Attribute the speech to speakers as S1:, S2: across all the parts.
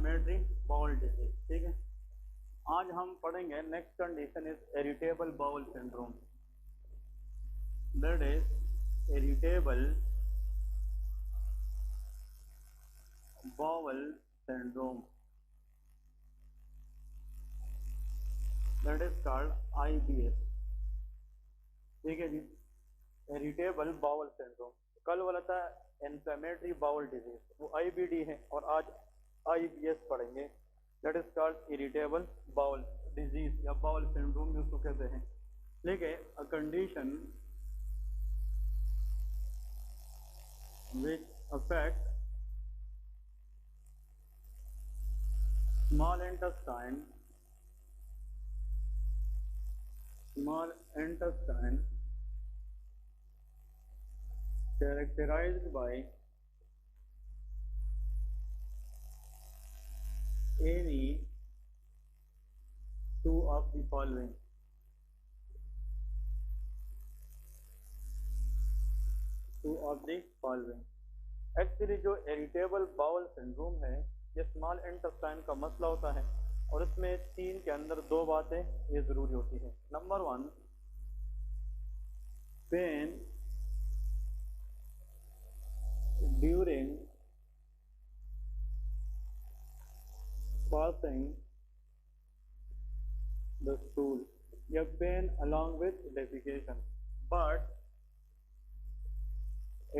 S1: Inflammatory bowel disease. ठीक है, आज हम पढ़ेंगे next condition is irritable bowel syndrome. That is irritable bowel syndrome, that is called IBS। ठीक है जी, इरिटेबल बाउल सिंड्रोम। कल वाला था इन्फ्लेमेटरी बाउल डिजीज, वो IBD है, और आज IBS पढ़ेंगे, that is called irritable bowel disease या बाउल सिंड्रोम जिसको कहते हैं। ठीक है, a condition which affect small intestine characterized by any two of the following. Actually जो इरिटेबल बाउल सिंड्रोम है, ये स्मॉल इंटेस्टाइन का मसला होता है, और इसमें तीन के अंदर दो बातें ये ज़रूरी होती है। Number one, pain during passing the stool या pain along with defecation, but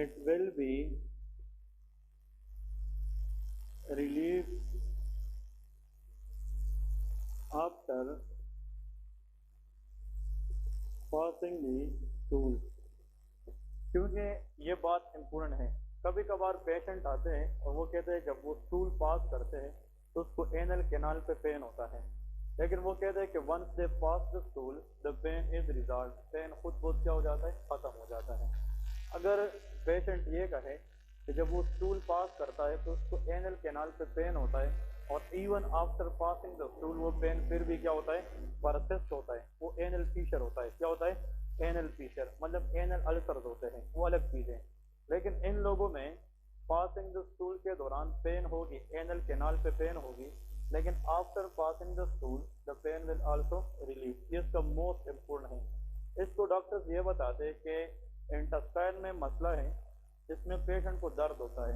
S1: it will be relieved after passing the stool। क्योंकि ये बात इम्पोर्टेंट है। कभी कभार पेशेंट आते हैं और वो कहते हैं जब वो स्टूल पास करते हैं तो उसको एनल कैनाल पे पेन होता है, लेकिन वो कहते हैं कि once they pass the stool the pain is resolve, pain खुद बहुत क्या हो जाता है, खत्म हो जाता है। अगर पेशेंट ये कहे कि जब वो स्टूल पास करता है तो उसको एनल कैनाल पे पेन होता है, और even after passing the stool वो पेन फिर भी क्या होता है, परसिस्ट होता है, वो एनल फीशर होता है। क्या होता है, एनल फीशर, मतलब एनल अल्सर्स होते हैं, वो अलग चीज़ें। लेकिन इन लोगों में पासिंग द स्टूल के दौरान पेन होगी, एनल कैनाल पे पेन होगी, लेकिन after passing the stool the pain will also relieve. ये इसका मोस्ट इम्पोर्टेंट है। इसको डॉक्टर्स ये बताते हैं कि इंटेस्टाइन में मसला है जिसमें पेशेंट को दर्द होता है,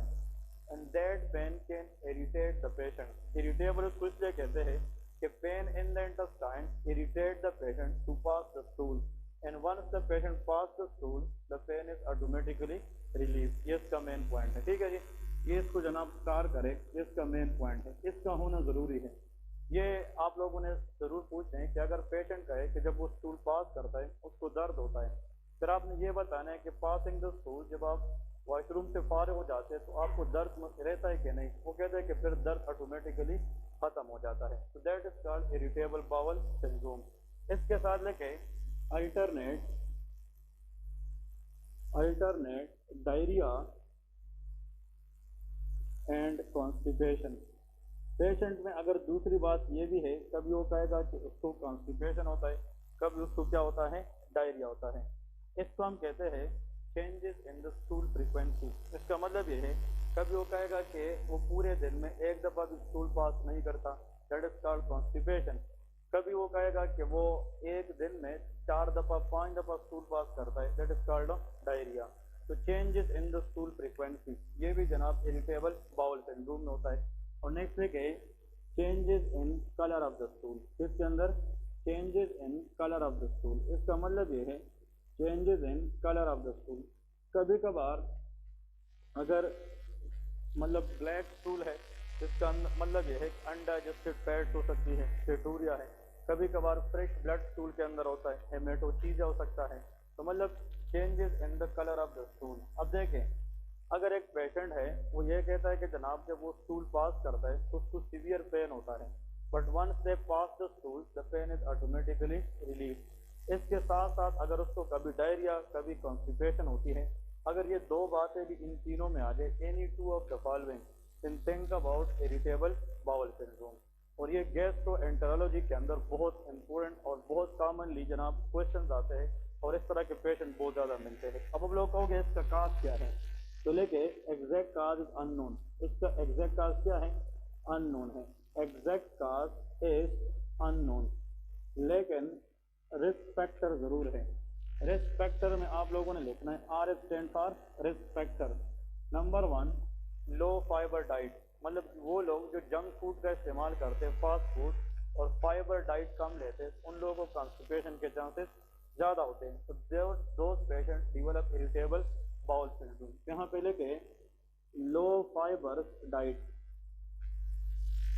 S1: and that pain can irritate the patient. Irritable उसको इसलिए कहते हैं कि pain in the intestine irritate the patient to pass the stool, and once the patient pass the stool the pain is automatically relieve. ये इसका main point है। ठीक है जी, ये इसको जनाब स्टार करें, ये इसका मेन पॉइंट है, इसका होना ज़रूरी है। ये आप लोगों ने ज़रूर पूछे हैं कि अगर पेशेंट कहे कि जब वो स्टूल पास करता है उसको दर्द होता है, फिर आपने ये बताना है कि पासिंग द स्टूल जब आप वॉशरूम से फारिग हो जाते हैं तो आपको दर्द रहता है कि नहीं। वो कहते हैं कि फिर दर्द ऑटोमेटिकली खत्म हो जाता है। तो that is called irritable bowel syndrome. इसके साथ लेके alternate diarrhoea and constipation. Patient में अगर दूसरी बात ये भी है, कभी वो कहेगा कि उसको कॉन्स्टिपेशन होता है, कभी उसको क्या होता है, डायरिया होता है। इसको हम कहते हैं changes in the stool frequency. इसका मतलब ये है, कभी वो कहेगा कि वो पूरे दिन में एक दफ़ा भी स्टूल पास नहीं करता, दैट इज कॉल्ड कॉन्स्टिपेशन। कभी वो कहेगा कि वो एक दिन में 4 दफ़ा 5 दफ़ा स्टूल पास करता है, दैट इज कॉल्ड डायरिया। तो changes in the stool frequency, ये भी जनाब इरिटेबल बाउल सिंड्रोम में होता है। और नेक्स्ट है changes in colour of the stool. इसके अंदर changes in colour of the stool, इसका मतलब ये है changes in colour of the stool. कभी कभार अगर मतलब ब्लैक स्टूल है, इसका मतलब ये है अनडाइजेस्टेड फैट हो सकती है, पेटूरिया है। कभी कभार फ्रेश ब्लड स्टूल के अंदर होता है, हेमेटोचीजा हो सकता है। तो मतलब changes in the colour of the stool. अब देखें, अगर एक पेशेंट है वो ये कहता है कि जनाब जब वो स्टूल पास करता है तो उसको सीवियर पेन होता है, but once they pass the stool the pain is automatically relieve. इसके साथ साथ अगर उसको कभी डायरिया कभी कॉन्स्टिपेशन होती है, अगर ये दो बातें भी इन तीनों में आ जाए, any two of the following, then think about irritable bowel syndrome। और ये गैस्ट्रोएंटेरोलॉजी के अंदर बहुत इंपॉर्टेंट और बहुत कॉमनली जनाब क्वेश्चंस आते हैं, और इस तरह के पेशेंट बहुत ज़्यादा मिलते हैं। अब लोग कहोगे इसका काज क्या है, तो लेके एग्जैक्ट काज इज अननोन। इसका एग्जैक्ट काज क्या है, अननोन है, एग्जैक्ट काज इज अननोन, लेकिन रिस्क फैक्टर जरूर है। रिस्क फैक्टर में आप लोगों ने लिखना है R stand for risk factor. Number 1 low fibre diet, मतलब वो लोग जो जंक फूड का इस्तेमाल करते हैं, फास्ट फूड और फाइबर डाइट कम लेते हैं, उन लोगों को कॉन्स्टिपेशन के चांसेस ज़्यादा होते हैं। तो those patient develop irritable bowel syndrome. यहाँ पे लेके low fibre diet,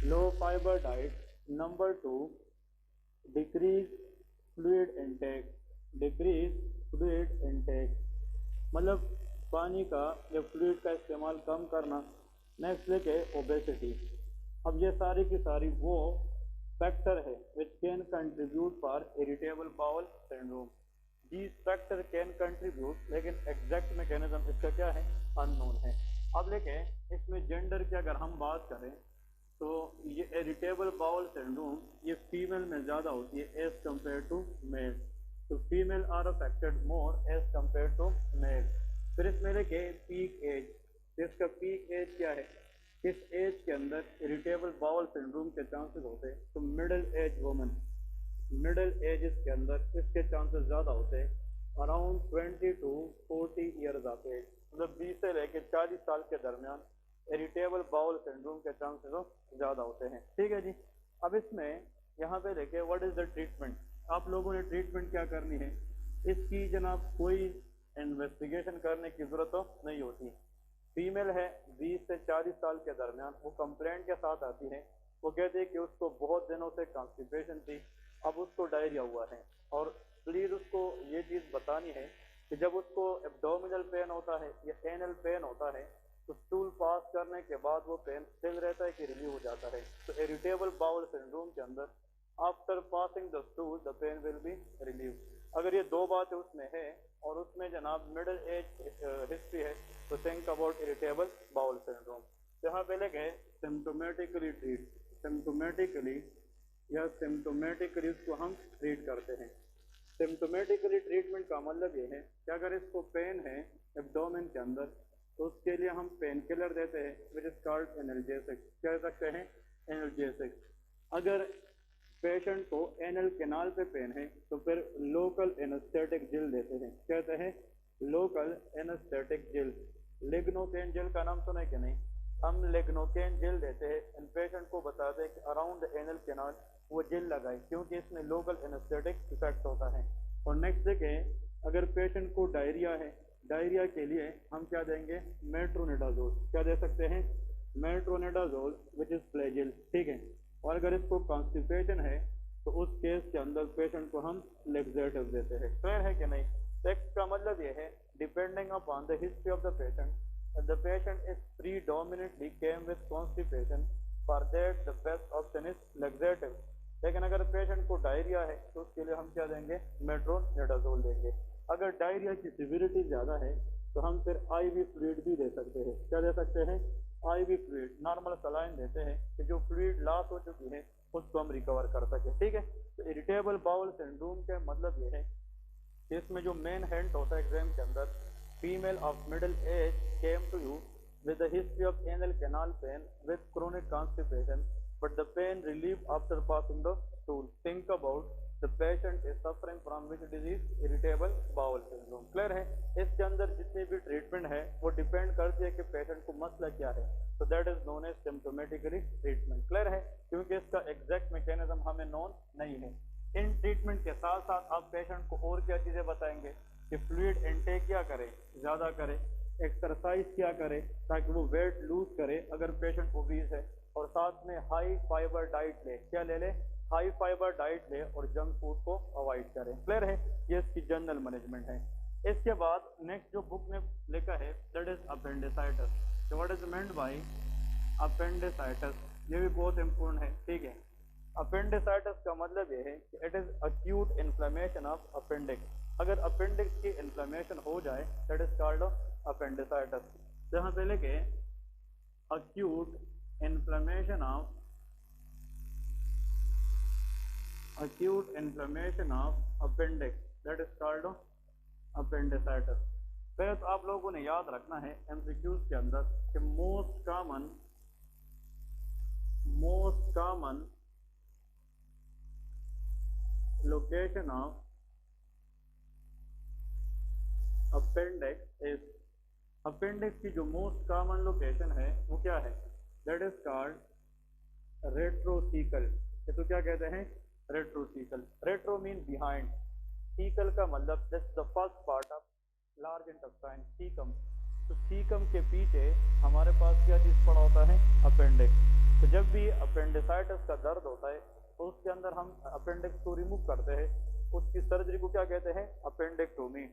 S1: low fibre diet. Number 2 decrease fluid intake, decrease fluid intake मतलब पानी का या फ्लूइड का इस्तेमाल कम करना। नेक्स्ट लेके ओबेसिटी। अब ये सारी की सारी वो फैक्टर है which can contribute for irritable bowel syndrome. These factor can contribute, लेकिन एग्जैक्ट मैकेनिज्म इसका क्या है, अननोन है। अब लेके इसमें जेंडर की अगर हम बात करें तो ये इरिटेबल बाउल सिंड्रोम ये फीमेल में ज़्यादा होती है एज कम्पेयर टू मेल। तो female are affected more as compare to male. फिर इसमें लेके पीक एज, इसका पीक एज क्या है, किस एज के अंदर इरिटेबल बाउल सिंड्रोम के चांसेस होते हैं। तो middle age women, middle age के अंदर इसके चांसेस ज़्यादा होते हैं, अराउंड 20 to 40 ईयर्स आते हैं, मतलब 20 से लेकर 40 साल के दरमियान इरिटेबल बाउल सिंड्रोम के चांसेस ज़्यादा होते हैं। ठीक है जी। अब इसमें यहाँ पे देखें व्हाट इज़ द ट्रीटमेंट। आप लोगों ने ट्रीटमेंट क्या करनी है, इसकी जनाब कोई इन्वेस्टिगेशन करने की ज़रूरत तो नहीं होती। फीमेल है 20 से 40 साल के दरमियान, वो कंप्लेंट के साथ आती है, वो कहती है कि उसको बहुत दिनों से कॉन्स्टिपेशन थी, अब उसको डायरिया हुआ है, और प्लीज़ उसको ये चीज़ बतानी है कि जब उसको एब्डोमिनल पेन होता है या एनल पेन होता है तो स्टूल पास करने के बाद वो पेन स्टिल रहता है कि रिलीव हो जाता है। तो इरिटेबल बाउल सिंड्रोम के अंदर after passing the stool the pain will be relieve. अगर ये दो बातें उसमें है और उसमें जनाब मिडिल एज हिस्ट्री है तो think about irritable bowel syndrome. यहाँ पे लगे सिम्टोमेटिकली ट्रीट, सिम्टोमेटिकली या सिम्टोमेटिकली उसको हम ट्रीट करते हैं। सिम्टोमेटिकली ट्रीटमेंट का मतलब ये है कि अगर इसको पेन है एब्डोमेन के अंदर तो उसके लिए हम पेन किलर देते हैं विच इज कॉल्ड एनाल्जेसिक। क्या कह सकते हैं, एनाल्जेसिक। अगर पेशेंट को एनल कैनाल पे पेन है तो फिर लोकल एनेस्थेटिक जेल देते हैं, कहते हैं local anaesthetic gel. Lignocaine gel का नाम सुना है कि नहीं, हम लिग्नोकेन जेल देते हैं, इन पेशेंट को बताते हैं कि अराउंड द एनल कैनाल वो जेल लगाए क्योंकि इसमें लोकल एनेस्थेटिक इफेक्ट होता है। और नेक्स्ट देखें अगर पेशेंट को डायरिया है, डायरिया के लिए हम क्या देंगे, मेट्रोनिडाजोल। क्या दे सकते हैं, मेट्रोनिडाजोल विच इज फ्लैजिल। ठीक है। और अगर इसको कॉन्स्टिपेशन है तो उस केस के अंदर पेशेंट को हम लेक्सेटिव देते हैं। क्लियर है कि नहीं। टेक्स्ट का मतलब ये है depending upon the history of the patient is predominantly came with constipation, for that the best option is laxative. लेकिन अगर पेशेंट को डायरिया है तो उसके लिए हम क्या देंगे, मेट्रोनिडाजोल देंगे। अगर डायरिया की सिविरिटी ज़्यादा है तो हम फिर आईवी फ्लूइड भी दे सकते हैं। क्या दे सकते हैं, आईवी फ्लूइड, नॉर्मल सलाइन देते हैं कि जो फ्लूइड लॉस हो चुकी है उसको हम रिकवर कर सके। ठीक है। तो इरिटेबल बाउल सिंड्रोम का मतलब ये है कि इसमें जो मेन हिंट होता है एग्जाम के अंदर, female of middle age came to you with the history of anal canal pain with chronic constipation, but the pain relieved after passing the stool. Think about the patient is suffering from which disease, irritable bowel syndrome. Clear है। इसके अंदर जितनी भी treatment है वो depend करती है कि पेशेंट को मसला क्या है, तो that is known as symptomatically treatment. Clear है, क्योंकि इसका एग्जैक्ट मैकेनिज्म हमें नोन नहीं है। इन ट्रीटमेंट के साथ साथ आप पेशेंट को और क्या चीज़ें बताएंगे कि फ्लूइड इनटेक क्या करे, ज़्यादा करे, एक्सरसाइज क्या करे ताकि वो वेट लूज करे अगर पेशेंट ओबीज है, और साथ में हाई फाइबर डाइट ले। क्या ले ले, हाई फाइबर डाइट ले, और जंक फूड को अवॉइड करें। क्लियर है, ये इसकी जनरल मैनेजमेंट है। इसके बाद नेक्स्ट जो बुक ने लिखा है दैट इज अपेंडिसाइटिस। तो what is meant bye appendicitis, ये भी बहुत इंपॉर्टेंट है। ठीक है। अपेंडिसाइटिस का मतलब ये है कि it is acute inflammation of appendix. अगर अपेंडिक्स की इन्फ्लेमेशन हो जाए दैट इज कॉल्ड अपेंडिसाइटिस। जहाँ पे लेके acute inflammation of appendix that is called appendicitis. पहले तो आप लोगों ने याद रखना है एमसीक्यूज के अंदर कि common location of appendix is, appendix की जो मोस्ट कॉमन लोकेशन है वो क्या है, दैट इज कॉल्ड रेट्रोसीकल। तो क्या कहते हैं, रेट्रोसीकल। रेट्रो मीन बिहाइंड, सीकल का मतलब that's the first part of large intestine, caecum. तो सीकम के पीछे हमारे पास क्या चीज पड़ा होता है, अपेंडिक्स। तो जब भी अपेंडिसाइटिस का दर्द होता है तो उसके अंदर हम अपेंडिक्स को रिमूव करते हैं, उसकी सर्जरी को क्या कहते हैं, अपेंडिक्टोमी।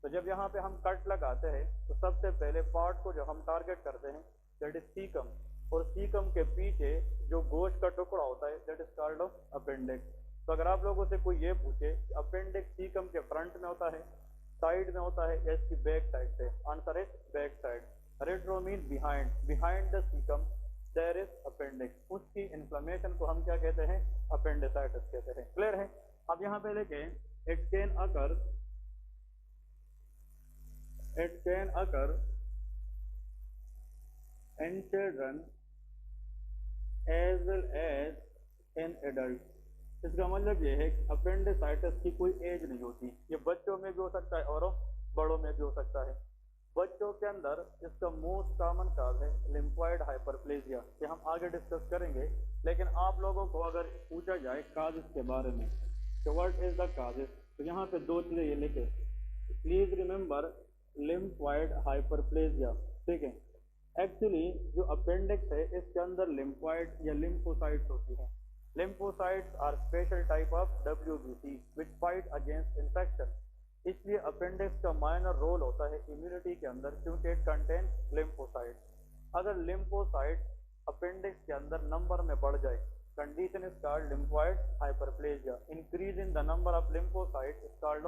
S1: तो जब यहाँ पे हम कट लगाते हैं तो सबसे पहले पार्ट को जो हम टारगेट करते हैं दैट इज सीकम, और सीकम के पीछे जो गोश्त का टुकड़ा होता है दैट इज कॉल्ड अपेंडिक्स। तो अगर आप लोगों से कोई ये पूछे अपेंडिक्स सीकम के फ्रंट में होता है, साइड में होता है, या इसकी बैक साइड से, answer is back side. Retro mean behind, behind the caecum there is appendix. उसकी इन्फ्लेमेशन को हम क्या कहते हैं, अपेंडिसाइटिस कहते हैं। क्लियर है। अब यहाँ पे लेके it can occur in children as well as in adults। इसका मतलब ये है कि अपेंडिसाइटिस की कोई एज नहीं होती, ये बच्चों में भी हो सकता है और बड़ों में भी हो सकता है। बच्चों के अंदर इसका मोस्ट कॉमन काज है लिम्फॉइड हाइपरप्लेजिया, ये हम आगे डिस्कस करेंगे। लेकिन आप लोगों को अगर पूछा जाए काजेस के बारे में तो व्हाट इज द काजेस, तो यहाँ पे दो चीजें ये लिखे, प्लीज रिमेंबर लिम्फॉइड हाइपरप्लेजिया। ठीक है, एक्चुअली जो अपेंडिक्स है इसके अंदर लिम्फॉइड या लिम्फोसाइट्स होती हैं। Lymphocytes are special type of WBC which fight against infection. इसलिए अपेंडिक्स का माइनर रोल होता है इम्यूनिटी के अंदर, क्योंकि इट कंटेन लिम्फोसाइट्स। अगर लिम्फोसाइट्स अपेंडिक्स के अंदर नंबर में बढ़ जाए, condition is called lymphoid hyperplasia. Increase in the number of lymphocytes is called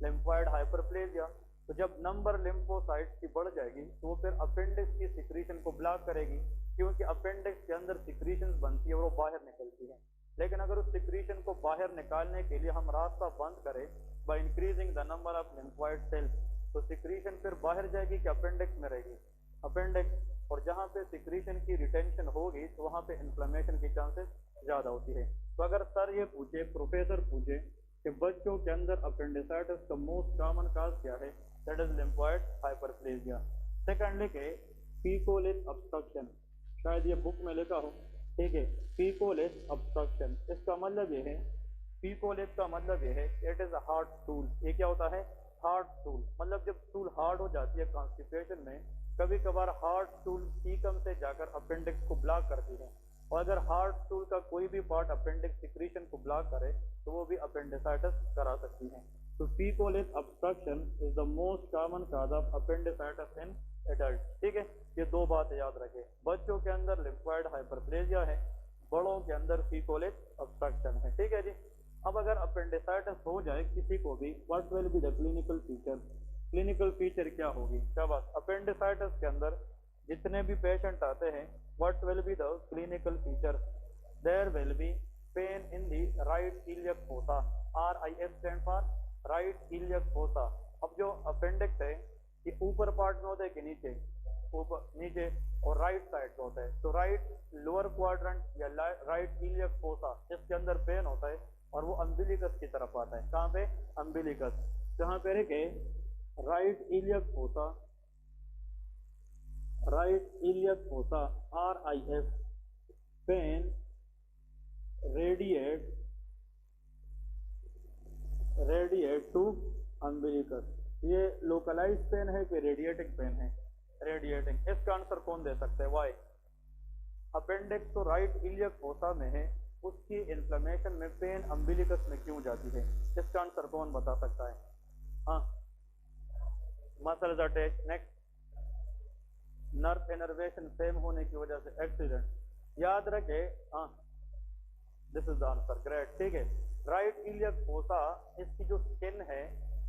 S1: lymphoid hyperplasia. तो जब नंबर लिम्फोसाइट्स की बढ़ जाएगी तो वो फिर अपेंडिक्स की सिक्रीशन को ब्लॉक करेगी, क्योंकि अपेंडिक्स के अंदर सिक्रीशन बनती है और वो बाहर निकलती है। लेकिन अगर उस सिक्रीशन को बाहर निकालने के लिए हम रास्ता बंद करें by increasing the number of lymphoid sales, तो सिक्रीशन फिर बाहर जाएगी कि अपेंडिक्स में रहेगी, अपेंडिक्स। और जहाँ पे सिक्रीशन की रिटेंशन होगी तो वहाँ पे इन्फ्लेमेशन की चांसेस ज्यादा होती है। तो अगर सर ये पूछे, प्रोफेसर पूछे कि बच्चों के अंदर अपेंडिसाइटिस का मोस्ट कॉमन काज क्या है, that is lymphoid hyperplasia. Second लिखे पीकोलिस ऑब्स्ट्रक्शन, शायद ये बुक में लिखा हो। ठीक है, पीकोलिस ऑब्स्ट्रक्शन, इसका मतलब ये है, पीकोलिस का मतलब ये है it is a hard stool. ये क्या होता है, हार्ड स्टूल। मतलब जब स्टूल हार्ड हो जाती है कॉन्स्टिपेशन में, कभी कभार हार्ड स्टूल सीकम से जाकर अपेंडिक्स को ब्लॉक करती है, और अगर हार्ड स्टूल का कोई भी पार्ट अपेंडिक्स सिक्रीशन को ब्लॉक करे तो वो भी अपेंडिसाइटिस करा सकती है। तो faecolith obstruction is the most common cause of appendicitis in adult. ठीक है, ये दो बातें याद रखें, बच्चों के अंदर लिम्फॉइड हाइपरप्लेजिया है, बड़ों के अंदर पीकोलिस ऑब्स्ट्रक्शन है। ठीक है जी। अब अगर अपेंडिसाइटिस हो जाए किसी को भी, what will be the clinical feature, clinical feature क्या होगी, क्या बात, अपेंडिसाइटिस के अंदर जितने भी पेशेंट आते हैं, what will be the clinical feature, there will be pain in the right iliac fossa, RIF stand for right iliac fossa. अब जो अपेंडिक्स है ये ऊपर पार्ट में होता है कि नीचे, ऊपर नीचे, और राइट साइड पे होता है। तो राइट लोअर क्वाड्रेंट या राइट इलियक फोसा, इसके अंदर पेन होता है और वो अम्बिलिकस की तरफ आता है। कहाँ पे, अम्बिलिकस। जहाँ पे रखे right iliac fossa, right iliac fossa, RIF, pain radiate to umbilicus. ये लोकलाइज पेन है कि रेडिएटिंग पेन है, रेडिएटिंग। इसका आंसर कौन दे सकता है, वाई। अपेंडिक्स तो राइट इलियक फोसा में है, उसकी इन्फ्लेमेशन में पेन अम्बिलिकस में क्यों जाती है, इसका आंसर कौन बता सकता है। हाँ, muscles attach. Next, nerve innervation same होने की वजह से एक्सीडेंट। याद रखे, हाँ, this is the answer, great. ठीक है, राइट इलियक फोसा, इसकी जो स्किन है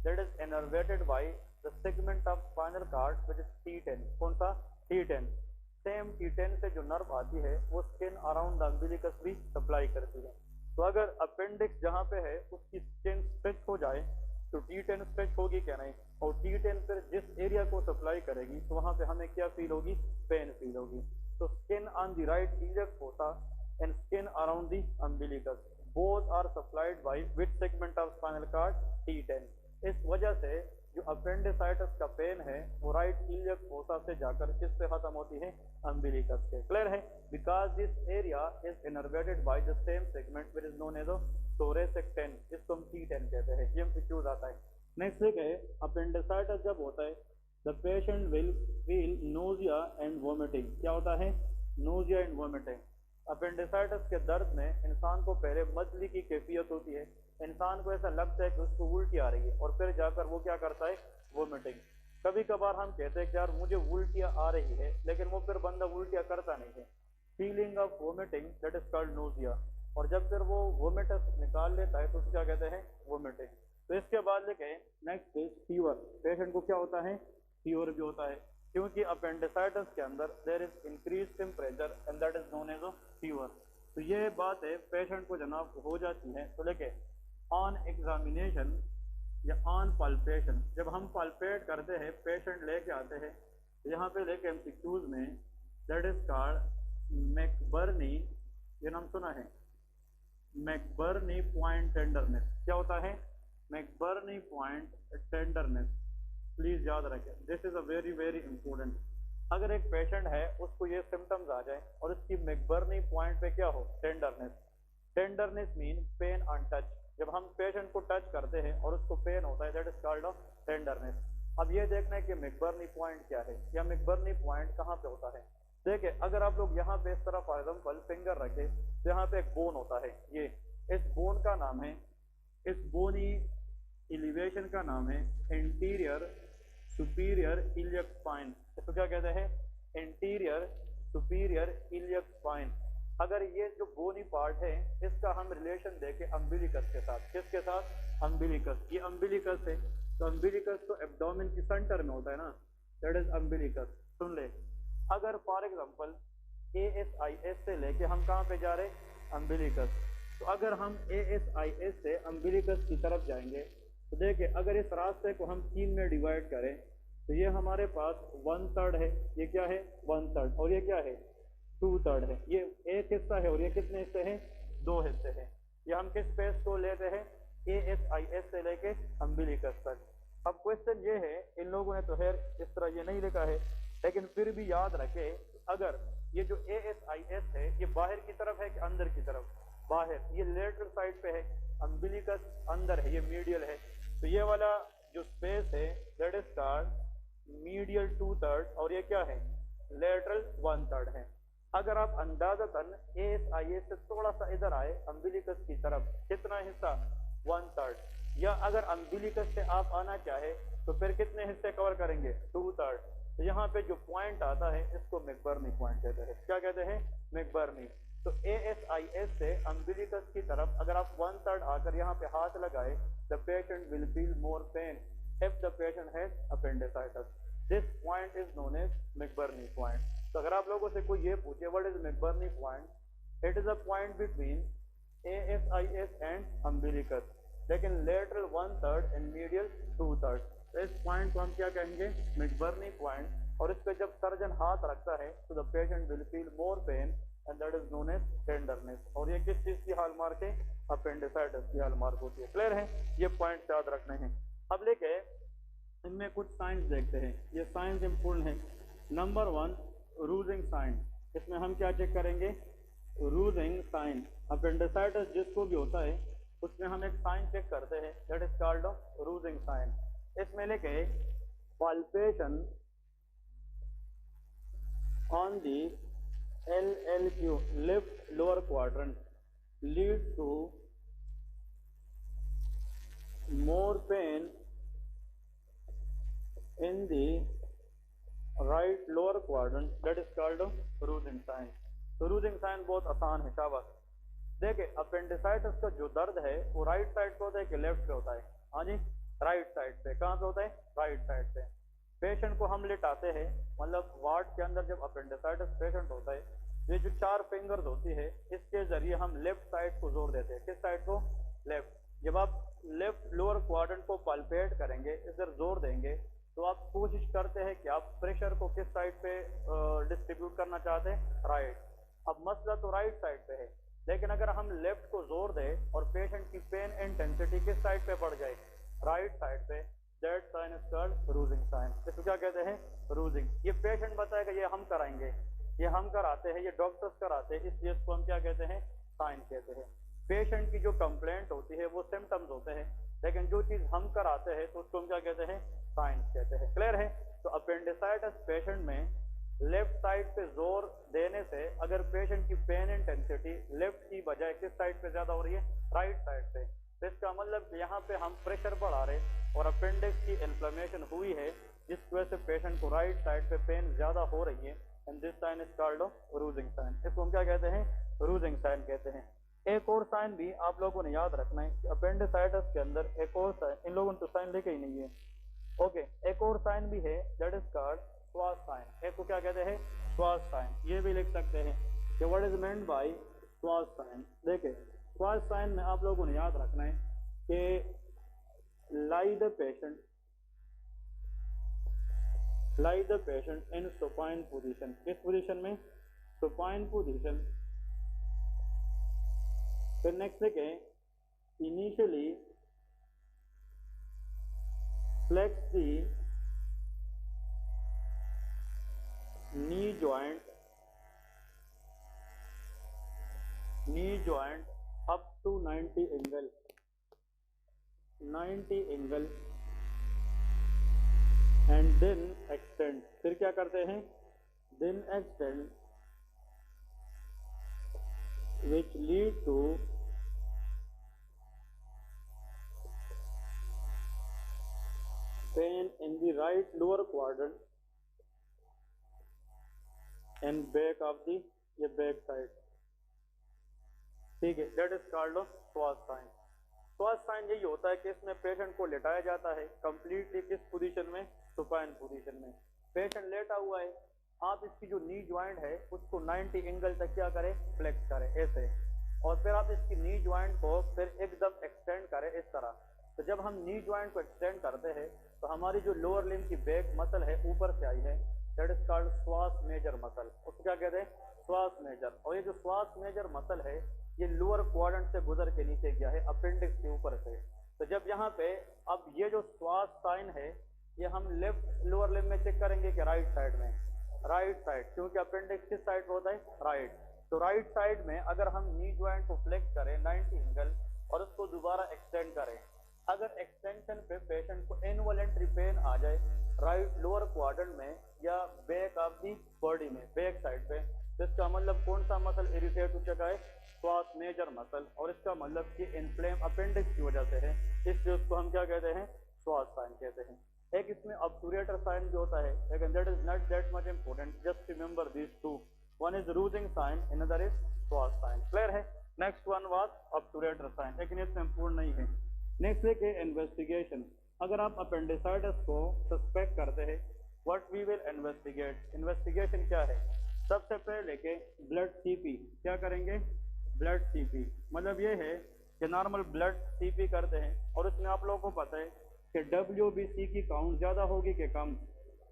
S1: that is innervated by the segment of spinal cord which is T10। कौन सा, T10। सेम T10 से जो नर्व आती है वो स्किन अराउंड द अम्बिलिकस भी सप्लाई करती है। तो अगर अपेंडिक्स जहाँ पे है उसकी स्किन स्ट्रेच हो जाए तो T10 स्ट्रेच होगी क्या, नहीं, और T10 फिर जिस एरिया को सप्लाई करेगी तो वहां पे हमें क्या फील होगी, पेन फील होगी। तो skin on the right iliac fossa and skin around the umbilicus. Both are supplied by which segment of spinal cord? T10. इस वजह से जो अपेंडिसाइटिस का पेन है वो राइट इलियक फोसा से जाकर किस पे खत्म होती है? अम्बिलिकस से। क्लियर है? Because this area is innervated by the same segment which is known as thoracic 10, इसको हम T10 कहते हैं। ये एमसीक्यूज आता है। नेक्स्ट लिखे अपेंडिसाइटिस जब होता है the patient will feel nausea and vomiting. क्या होता है? Nausea and vomiting. अपेंडिसाइटिस के दर्द में इंसान को पहले मछली की कैफियत होती है, इंसान को ऐसा लगता है कि उसको उल्टी आ रही है और फिर जाकर वो क्या करता है? वोमिटिंग। कभी कभार हम कहते हैं कि यार मुझे उल्टियाँ आ रही है, लेकिन वो फिर बंदा उल्टियाँ करता नहीं है। Feeling of vomiting that is called nausea. और जब फिर वो वोमिटस निकाल लेता है तो उसको क्या कहते हैं? वोमिटिंग। तो इसके बाद लिखे नेक्स्ट इज फीवर। पेशेंट को क्या होता है? फीवर भी होता है, क्योंकि अपेंडिसाइटिस के अंदर there is increase temperature and that is known as fever. तो ये बात है पेशेंट को जनाब हो जाती है। तो लेके ऑन एग्जामिनेशन या ऑन पल्पेशन, जब हम पल्पेट करते हैं पेशेंट लेके आते हैं, यहाँ पे लेके एमसीक्यूज में दैट इज कॉल्ड मैकबर्नी। ये नाम सुना है? McBurney point tenderness. क्या होता है? McBurney point tenderness. प्लीज याद रखें, this is a very very important. अगर एक पेशेंट है उसको ये सिम्टम्स आ जाए और उसकी मैकबर्नी पॉइंट पे क्या हो? Tenderness. Tenderness mean pain on touch. जब हम पेशेंट को टच करते हैं और उसको पेन होता है that is called of tenderness. अब ये देखना है कि मैकबर्नी पॉइंट क्या है या मैकबर्नी पॉइंट कहाँ पे होता है। देखिए अगर आप लोग यहाँ पे इस तरह फॉर एग्जाम्पल फिंगर रखे तो यहाँ पे एक बोन होता है, ये इस बोन का नाम है, इस बोनी एलिवेशन का नाम है एंटीरियर सुपीरियर इलियक स्पाइन। इसको क्या कहते हैं? Anterior superior iliac spine. अगर ये जो बोनी पार्ट है इसका हम रिलेशन देखें अम्बिलिकस के साथ, किसके साथ? अम्बिलिकस। ये अम्बिलिकस है, तो अम्बिलिकस तो एब्डोमेन की सेंटर में होता है ना, दैट इज अम्बिलिकस। सुन ले, अगर फॉर एग्जांपल ASIS से लेके हम कहाँ पे जा रहे? अम्बिलिकस। तो अगर हम ASIS से अम्बिलिकस की तरफ जाएंगे तो देखिए अगर इस रास्ते को हम 3 में डिवाइड करें तो ये हमारे पास 1/3 है, ये क्या है? 1/3, और ये क्या है? 2/3 है। ये एक हिस्सा है और ये कितने हिस्से हैं? 2 हिस्से हैं। ये हम किस स्पेस को लेते हैं? ASIS से लेके अम्बिलिकस तक। अब क्वेश्चन ये है, इन लोगों ने तो खैर इस तरह ये नहीं लिखा है, लेकिन फिर भी याद रखे अगर ये जो ASIS है ये बाहर की तरफ है कि अंदर की तरफ? बाहर। ये लेटरल साइड पे है, अम्बिलिकस अंदर है, ये मीडियल है। तो ये वाला जो स्पेस है दैट इज कॉल्ड मीडियल 2/3 और ये क्या है? लेटरल 1/3 है। अगर आप अंदाजतन ASIS से थोड़ा सा इधर आए अम्बिलिकस की तरफ, कितना हिस्सा? 1/3। या अगर अम्बिलिकस से आप आना चाहे तो फिर कितने हिस्से कवर करेंगे? 2/3। तो यहाँ पे जो पॉइंट आता है इसको मैकबर्नी पॉइंट कहते हैं। क्या कहते हैं? मैकबर्नी। तो ASIS से अम्बिलिकस की तरफ अगर आप 1/3 आकर यहाँ पे हाथ लगाए the patient will feel more pain if the patient has appendicitis. This point is known as McBurney point. तो अगर आप लोगों से कोई ये पूछे what is McBurney point, it is a point between ASIS and umbilicus, लेकिन लेटरल 1/3 एंड मीडियल 2/3। इस पॉइंट को हम क्या कहेंगे? McBurney point. और इस पे जब सर्जन हाथ रखता है तो the patient will feel more pen and that is known as tenderness. और ये किस चीज की हॉलमार्क है? अपेंडिसाइटिस की हॉलमार्क होती है। क्लियर है? ये पॉइंट याद रखने हैं। अब लेके इनमें कुछ साइंस देखते हैं, ये साइंस इंपॉर्टेंट है। Number 1 Rovsing sign. इसमें हम क्या चेक करेंगे? रूजिंग साइन। अपेंडिसाइटिस जिसको भी होता है उसमें हम एक साइन चेक करते हैं that is called Rovsing sign. इसमें लेके palpation on the LLQ left lower quadrant leads to more pain in the right lower quadrant, that is called Rovsing sign. तो रूजिंग साइन बहुत आसान है, शाबाश। देखिए अपेंडिसाइटिस का जो दर्द है वो राइट साइड पे होता है कि लेफ्ट पे होता है? हाँ जी, राइट साइड पे। कहाँ पे होता है? राइट साइड पे। पेशेंट को हम लिटाते हैं, मतलब वार्ड के अंदर जब अपेंडिसाइटिस पेशेंट होता है, ये जो 4 फिंगर्स होती है इसके जरिए हम लेफ्ट साइड को जोर देते हैं। किस साइड को? लेफ्ट। जब आप लेफ्ट लोअर क्वाड्रेंट को पल्पेट करेंगे, इधर जोर देंगे, तो आप कोशिश करते हैं कि आप प्रेशर को किस साइड पे डिस्ट्रीब्यूट करना चाहते हैं? राइट। अब मसला तो राइट साइड पे है, लेकिन अगर हम लेफ्ट को जोर दें और पेशेंट की पेन इंटेंसिटी किस साइड पे बढ़ जाए, राइट साइड पे, that sign is called Rovsing sign. इसको क्या कहते हैं, रूजिंग। ये पेशेंट बताएगा ये हम कराएंगे, ये हम कराते हैं, ये डॉक्टर्स कराते हैं, इसलिए इसको हम क्या कहते हैं, साइन कहते हैं। पेशेंट की जो कंप्लेंट होती है वो सिम्टम्स होते हैं, लेकिन जो चीज हम कराते हैं तो उसको हम क्या कहते हैं, साइन कहते हैं। क्लियर है? तो अपेंडिसाइटिस पेशेंट में लेफ्ट साइड पे जोर देने से अगर पेशेंट की पेन इंटेंसिटी लेफ्ट की बजाय किस साइड पे ज्यादा हो रही है, राइट साइड पे, तो इसका मतलब यहाँ पे हम प्रेशर बढ़ा रहे और अपेंडिक्स की इन्फ्लेमेशन हुई है, जिस वजह से पेशेंट को राइट साइड पे पेन ज्यादा हो रही है, and this sign is called Rovsing sign. इसको हम क्या कहते हैं, रूजिंग साइन कहते हैं। एक और साइन भी आप लोगों ने याद रखना है, अपेंडिसाइटिस के अंदर एक और साइन, इन लोगों ने तो साइन लेके ही नहीं है, ओके, एक और साइन भी है, दैट इज कॉल्ड श्वास साइन। इसको क्या कहते हैं, श्वास साइन। ये भी लिख सकते हैं कि व्हाट इज मेंट बाय श्वास साइन। देखिए श्वास साइन में आप लोगों ने याद रखना है कि lie the patient in supine position। किस पोजीशन में, supine position। फिर नेक्स्ट लिखें, initially flex the knee joint up to 90 angle and then extend। फिर क्या करते हैं, then extend, which lead to pain in the right lower quadrant and back of the ये back side। ठीक है, that is called श्वास sign. श्वास sign यही होता है कि इसमें पेशेंट को लेटाया जाता है कंप्लीटली किस पोजीशन में, सुपाइन पोजीशन में। पेशेंट लेटा हुआ है, आप इसकी जो नी ज्वाइंट है उसको 90 एंगल तक क्या करें, फ्लेक्स करें ऐसे, और फिर आप इसकी नी ज्वाइंट को फिर एकदम एक्सटेंड करें इस तरह। तो जब हम नी ज्वाइंट को एक्सटेंड करते हैं तो हमारी जो लोअर लिम्ब की बैक मसल है ऊपर से आई है, दैट इज कॉल्ड श्वास मेजर मसल। उसको क्या कहते हैं, श्वास मेजर। और ये जो श्वास मेजर मसल है ये लोअर क्वाड्रेंट से गुजर के नीचे गया है अपेंडिक्स के ऊपर से। तो जब यहाँ पे अब ये जो श्वास साइन है ये हम लेफ्ट लोअर लिम्ब में चेक करेंगे कि राइट साइड में, राइट साइड, क्योंकि अपेंडिक्स किस साइड पे होता है, राइट। तो राइट साइड में अगर हम नी ज्वाइंट को फ्लेक्स करें 90 एंगल और उसको दोबारा एक्सटेंड करें, अगर एक्सटेंशन पे पेशेंट को इनवॉलेंट्री पेन आ जाए राइट लोअर क्वाड्रेंट में या बैक ऑफ दी बॉडी में, बैक साइड पे, तो इसका मतलब कौन सा मसल इरिटेट हो चुका है, श्वास मेजर मसल, और इसका मतलब कि इन्फ्लेम अपेंडिक्स की वजह से है, इसलिए उसको हम क्या कहते हैं, श्वास साइन कहते हैं। एक इसमें ऑब्टूरेटर साइन भी होता है, लेकिन that is not that much important, just remember this two, one is Rovsing sign, another is psoas sign. Clear है? Next one was obturator sign, लेकिन इसमें पूर्ण नहीं है। नेक्स्ट है इन्वेस्टिगेशन। अगर आप अपेंडिसाइटिस को सस्पेक्ट करते हैं, what we will investigate. Investigation क्या है, सबसे पहले के ब्लड सीपी क्या करेंगे, ब्लड सीपी मतलब ये है कि नॉर्मल ब्लड सीपी करते हैं, और उसमें आप लोगों को पता है कि WBC की काउंट ज्यादा होगी कि कम,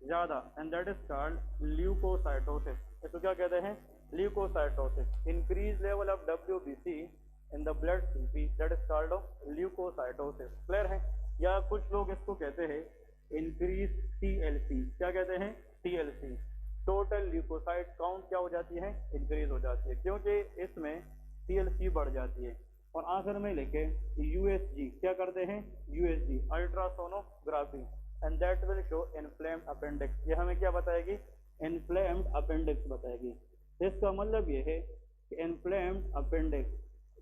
S1: ज्यादा, and that is called leucocytosis. इसको क्या कहते हैं, leucocytosis. Increase level of WBC in the blood CP, that is called leucocytosis. Clear है? या कुछ लोग इसको कहते हैं इंक्रीज TLC। क्या कहते हैं, TLC, टोटल ल्यूकोसाइट काउंट क्या हो जाती है, इंक्रीज हो जाती है, क्योंकि इसमें TLC बढ़ जाती है। और आखिर में लेके USG क्या करते हैं, USG ultrasonography, and that will show inflamed appendix. ये हमें क्या बताएगी, इन्फ्लेम्ड अपेंडिक्स बताएगी। इसका मतलब ये है कि इन्फ्लेम्ड अपेंडिक्स,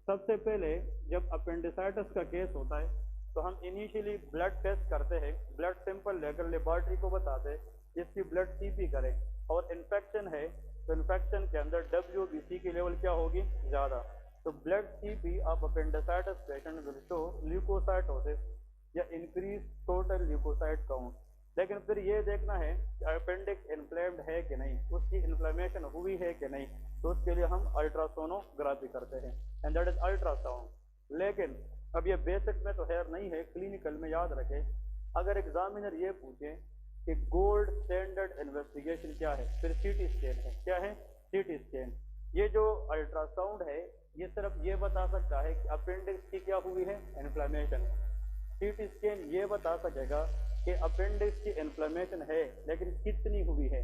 S1: सबसे पहले जब अपेंडिसाइटिस का केस होता है तो हम इनिशियली ब्लड टेस्ट करते हैं, ब्लड सैंपल लेकर लेबोरेटरी को बताते हैं जिसकी ब्लड CP करें, और इन्फेक्शन है तो इन्फेक्शन के अंदर WBC की लेवल क्या होगी, ज़्यादा। तो blood CP of appendicitis patient will show leucocytosis या इंक्रीज टोटल ल्यूकोसाइट काउंट। लेकिन फिर ये देखना है कि अपेंडिक्स इन्फ्लेम्ड है कि नहीं, उसकी इन्फ्लेमेशन हुई है कि नहीं, तो उसके लिए हम अल्ट्रासोनोग्राफी करते हैं, एंड दैट इज अल्ट्रासाउंड। लेकिन अब ये बेसिक में तो खैर नहीं है, क्लिनिकल में याद रखें। अगर एग्जामिनर ये पूछे कि गोल्ड स्टैंडर्ड इन्वेस्टिगेशन क्या है, फिर CT स्कैन है। क्या है, CT स्कैन। ये जो अल्ट्रासाउंड है ये सिर्फ ये बता सकता है कि अपेंडिक्स की क्या हुई है, इन्फ्लेमेशन। सीटी स्कैन ये बता सकेगा कि अपेंडिक्स की इन्फ्लेमेशन है, लेकिन कितनी हुई है,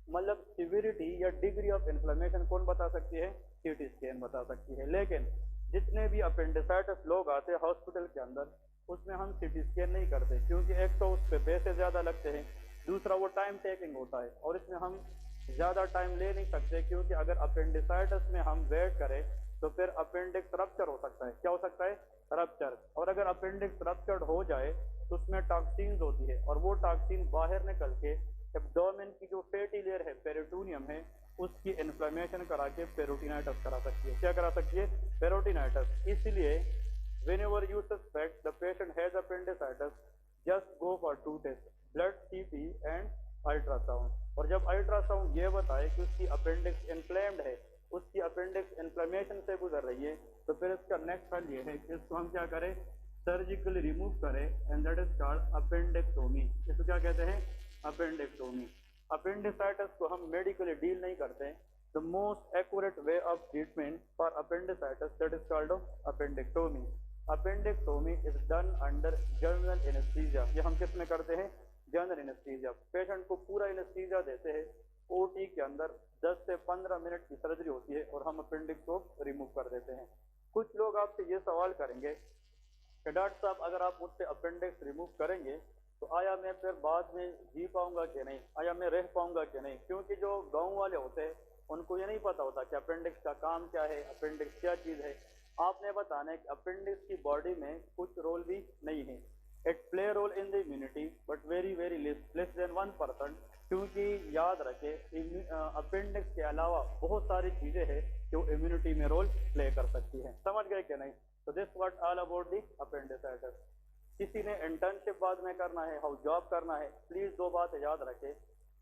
S1: मतलब सिविरिटी या डिग्री ऑफ इन्फ्लेमेशन कौन बता सकती है, सीटी स्कैन बता सकती है। लेकिन जितने भी अपेंडिसाइटिस लोग आते हैं हॉस्पिटल के अंदर, उसमें हम सीटी स्कैन नहीं करते, क्योंकि एक तो उस पर पैसे ज़्यादा लगते हैं, दूसरा वो टाइम टेकिंग होता है, और इसमें हम ज़्यादा टाइम ले नहीं सकते, क्योंकि अगर अपेंडिसाइटिस में हम वेट करें तो फिर अपेंडिक्स रप्चर हो सकता है। क्या हो सकता है, रप्चर। और अगर अपेंडिक्स रप्चर्ड हो जाए तो उसमें टॉक्सिन्स होती है, और वो टॉक्सिन बाहर निकल के एब्डोमेन की जो फैटी लेयर है, पेरिटोनियम है, उसकी इन्फ्लेमेशन करा के पेरोटिनाइटिस करा सकती है। क्या करा सकती है, पेरोटिनाइटिस। इसलिए whenever you suspect the patient has appendicitis, just go for two tests, blood, CT and ultrasound। और जब अल्ट्रासाउंड ये बताए कि उसकी अपेंडिक्स इन्फ्लेम्ड है, उसकी अपेंडिक्स इन्फ्लेमेशन से गुजर रही है, तो फिर इसका नेक्स्ट हल ये है कि इसको हम क्या करें, सर्जिकली रिमूव करें, and that is called appendectomy. इसको क्या कहते हैं, अपेंडेक्टोमी। अपेंडिसाइटिस को हम मेडिकली डील नहीं करते। The most accurate way of treatment for appendicitis, that is called appendectomy। Appendectomy is done under general anesthesia। ये हम किस में करते हैं, जनरल एनेस्थीसिया। पेशेंट को पूरा एनेस्थीसिया देते हैं, ओटी के अंदर 10 से 15 मिनट की सर्जरी होती है, और हम अपेंडिक्स को रिमूव कर देते हैं। कुछ लोग आपसे ये सवाल करेंगे कि डॉक्टर साहब अगर आप मुझसे अपेंडिक्स रिमूव करेंगे तो आया मैं फिर बाद में जी पाऊंगा कि नहीं, आया मैं रह पाऊंगा कि नहीं, क्योंकि जो गांव वाले होते हैं उनको ये नहीं पता होता कि अपेंडिक्स का काम क्या है, अपेंडिक्स क्या चीज़ है। आपने बताना है कि अपेंडिक्स की बॉडी में कुछ रोल भी नहीं है। It play role in the immunity but very very less than 1%। क्योंकि याद रखे अपेंडिक्स के अलावा बहुत सारी चीज़ें हैं जो इम्यूनिटी में रोल प्ले कर सकती हैं। समझ गए कि नहीं? तो this what all about the appendicitis. किसी ने इंटर्नशिप बाद में करना है, हाउ जॉब करना है, प्लीज दो बात याद रखें।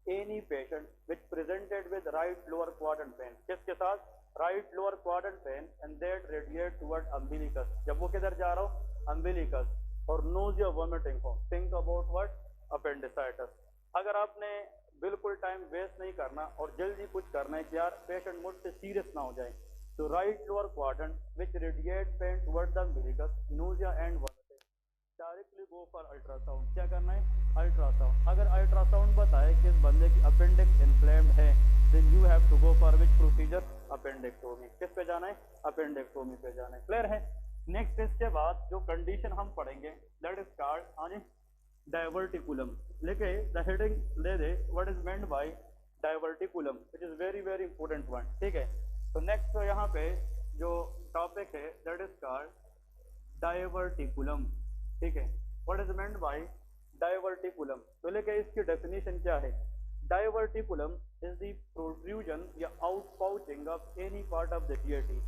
S1: Any patient which presented with right lower quadrant pen, किसके साथ, right lower quadrant pen, and that radiate toward umbilicus. जब वो किधर जा रहा हो, अम्बिलिकस, और नोजिया वॉमिटिंग हो, थिंक अबाउट व्हाट, अपेंडिसाइटिस। अगर आपने बिल्कुल टाइम वेस्ट नहीं करना और जल्दी कुछ करना है कि यार पेशेंट मुझसे सीरियस ना हो जाए, तो right lower quadrant which radiate pain toward the umbilicus, nausea and directly go for ultrasound. क्या करना है, अल्ट्रासाउंड। अगर अल्ट्रासाउंड बताए कि इस बंदे की अपेंडिक्स इन्फ्लेम्ड है, then you have to go for which procedure, appendectomy. किस पे जाना है, अपेंडेक्टोमी पे जाना है। क्लियर है? नेक्स्ट इसके बाद जो कंडीशन हम पढ़ेंगे दैट इज कॉल्ड आने डायवर्टिकुलम। लिखे द हेडिंग ले दे, what is meant by diverticulum, which is very very important one. ठीक है, तो नेक्स्ट तो यहाँ पे जो टॉपिक है दैट इज कॉल्ड डायवर्टिकुलम। ठीक है, what is meant by diverticulum. तो लेके इसकी डेफिनेशन क्या है, डायवर्टिकुलम इज द प्रोट्रूजन या outpouching of any part of the GIT.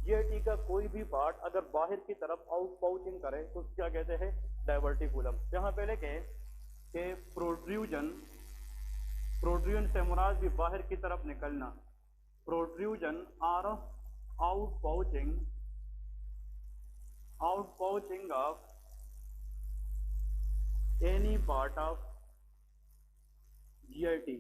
S1: GIT का कोई भी पार्ट अगर बाहर की तरफ आउटपाउचिंग करे तो क्या कहते हैं, डायवर्टिकुलम। यहाँ पे लेके कि प्रोट्रूजन, प्रोट्रूजन से मुराद भी बाहर की तरफ निकलना, प्रोट्रूजन और outpouching, outpouching of any part of GIT,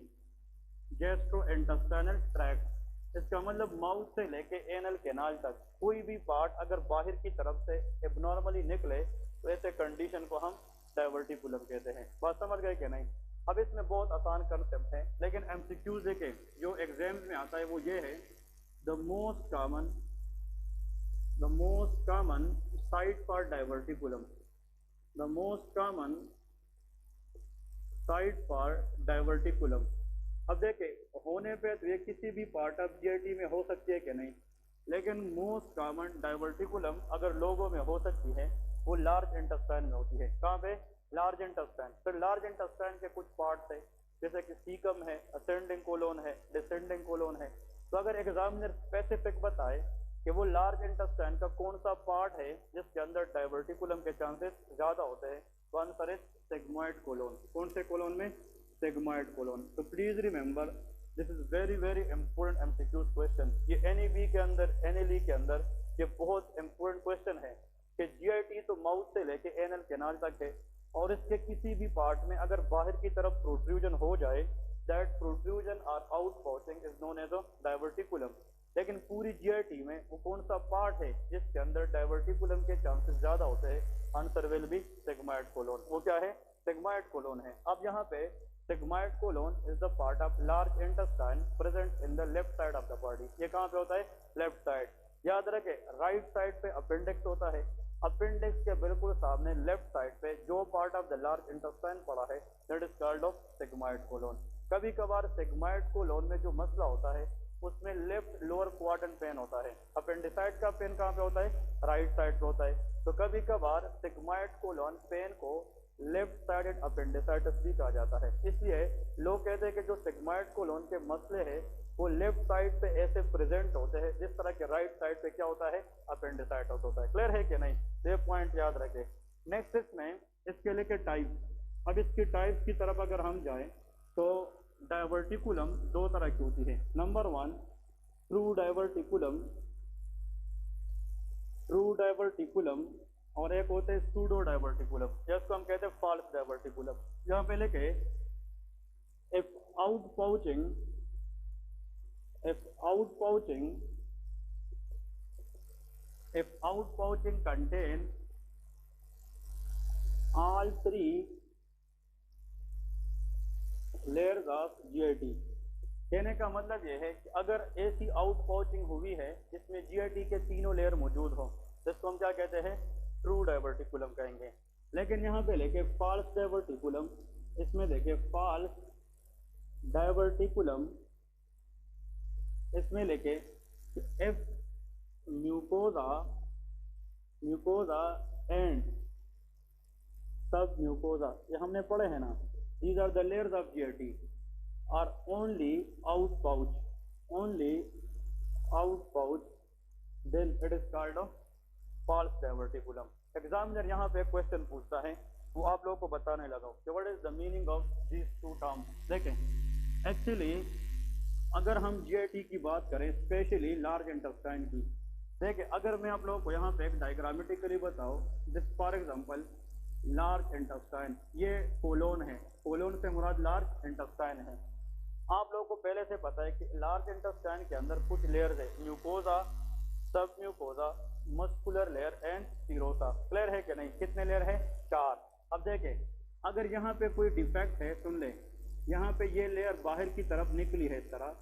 S1: gastrointestinal tract. इसका मतलब माउथ से लेके एनल कैनाल तक कोई भी पार्ट अगर बाहर की तरफ से एबनॉर्मली निकले तो ऐसे कंडीशन को हम डायवर्टिकुलम कहते हैं। बात समझ गए कि नहीं? अब इसमें बहुत आसान कंसेप्ट है, लेकिन एमसीक्यूज देखें जो एग्जाम्स में आता है वो ये है, the most common site for diverticulum, the most common site for diverticulum. अब देखें होने पे तो ये किसी भी पार्ट ऑफ जीआईटी में हो सकती है कि नहीं, लेकिन मोस्ट कॉमन डायवर्टिकुलम अगर लोगों में हो सकती है वो लार्ज इंटेस्टाइन में होती है। कहाँ पे, लार्ज इंटेस्टाइन। फिर लार्ज इंटेस्टाइन के कुछ पार्ट्स है जैसे कि सीकम है, असेंडिंग कोलोन है, डिसेंडिंग कोलोन है। तो अगर एग्जामिनर स्पेसिफिक बताए कि वो लार्ज इंटेस्टाइन का कौन सा पार्ट है जिसके अंदर डायवर्टिकुलम के चांसेस ज़्यादा होते हैं, तो आंसर है सेगमॉइड कोलोन। कौन से कोलोन में, सेगमॉइड कोलोन। तो please remember this is very very important MCQs question. ये एनईबी के अंदर, एनएलई के अंदर ये बहुत इंपॉर्टेंट क्वेश्चन है कि जीआईटी तो माउथ से लेके एनल कैनाल तक है, और इसके किसी भी पार्ट में अगर बाहर की तरफ प्रोट्रूजन हो जाए, दैट प्रोट्रूजन और outpouching is known as a diverticulum. लेकिन पूरी जीआईटी में वो कौन सा पार्ट है जिसके अंदर डाइवर्टिकुलम के चांसेस ज्यादा होते हैं? Answer will be sigmoid colon. वो क्या है? सिग्मॉइड कोलोन है। अब यहाँ पे sigmoid colon is the part of large intestine present in the left side of the body. ये कहाँ पे होता है? Left side. याद रखे राइट साइड पे अपेंडिक्स होता है, अपेंडिक्स के बिल्कुल सामने लेफ्ट साइड पे जो part of the large intestine पड़ा है that is called of sigmoid colon. कभी कभार सिग्मॉइड कोलोन में जो मसला होता है उसमें लेफ्ट लोअर क्वाड्रेंट पेन होता है। अपेंडिसाइड का पेन कहाँ पे होता है? राइट साइड पे होता है। तो कभी कभार सिग्मॉइड कोलोन पेन को लेफ्ट साइडेड अपेंडिसाइटिस भी कहा जाता है। इसलिए लोग कहते हैं कि जो सिग्मॉइड कोलोन के मसले हैं वो लेफ्ट साइड पे ऐसे प्रेजेंट होते हैं जिस तरह के राइट साइड पे क्या होता है? अपेंडिसाइटिस होता है। क्लियर है कि नहीं? ये पॉइंट याद रखें। नेक्स्ट इसमें इसके लेके टाइप। अब इसकी टाइप की तरफ अगर हम जाएं तो डाइवर्टिकुलम दो तरह की होती है। Number one true diverticulum, true diverticulum, और एक होता है सूडो डाइवर्टिकुलम, जिसको हम कहते हैं फॉल्स डाइवर्टिकुलम। यहाँ पे लिखे if outpouching contain all three layers of GIT। कहने का मतलब यह है कि अगर ऐसी आउटपाउचिंग हुई है जिसमें GIT के तीनों लेयर मौजूद हो तो इसको हम क्या कहते हैं? ट्रू डाइवर्टिकुलम कहेंगे। लेकिन यहाँ पे लेके फॉल्स डाइवर्टिकुलम, इसमें देखिए फॉल्स डाइवर्टिकुलम, इसमें लेके if म्यूकोजा एंड सब म्यूकोजा, ये हमने पढ़े हैं ना, these are the layers of GIT are only outpouch, then it is called a false diverticulum। Examiner यहाँ पे क्वेश्चन पूछता है वो आप लोगों को बताने लगा कि what is the meaning of this two terms. देखें एक्चुअली अगर हम जीआईटी की बात करें स्पेशली लार्ज इंटेस्टाइन की, देखें अगर मैं आप लोगों को यहाँ पे एक डायग्रामेटिकली बताऊँ, जिस फॉर एग्जांपल लार्ज इंटेस्टाइन, ये कोलोन है, कोलोन से मुराद लार्ज इंटेस्टाइन है। आप लोगों को पहले से पता है कि लार्ज इंटेस्टाइन के अंदर कुछ लेयर्स है, म्यूकोजा, सब mucosa, muscular layer and serosa. Clear है कि नहीं? कितने लेयर है? 4। अब देखें अगर यहाँ पे कोई डिफेक्ट है, सुन ले, यहाँ पे ये लेयर बाहर की तरफ निकली है इस तरह,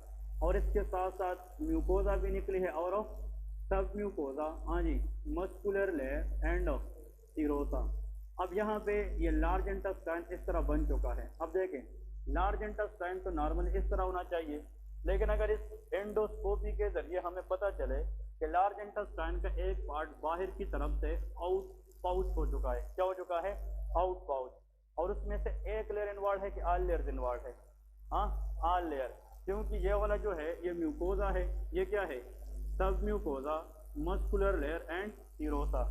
S1: और इसके साथ साथ म्यूकोजा भी निकली है और सब म्यूकोजा, हाँ जी, मस्कुलर लेयर एंड सीरोसा। अब यहाँ पे ये लार्ज इंटेस्टाइन इस तरह बन चुका है। अब देखें लार्ज इंटेस्टाइन तो नॉर्मल इस तरह होना चाहिए, लेकिन अगर इस एंडोस्कोपी के जरिए हमें पता चले कि लार्ज इंटेस्टाइन का एक पार्ट बाहर की तरफ से आउट पाउच हो चुका है, क्या हो चुका है? आउट पाउच, और उसमें से एक लेयर इन्वॉल्व है कि ऑल लेयर्स इन्वॉल्व है? हाँ, ऑल लेयर, क्योंकि ये वाला जो है ये म्यूकोजा है, ये क्या है? Submucosa, muscular layer and serosa.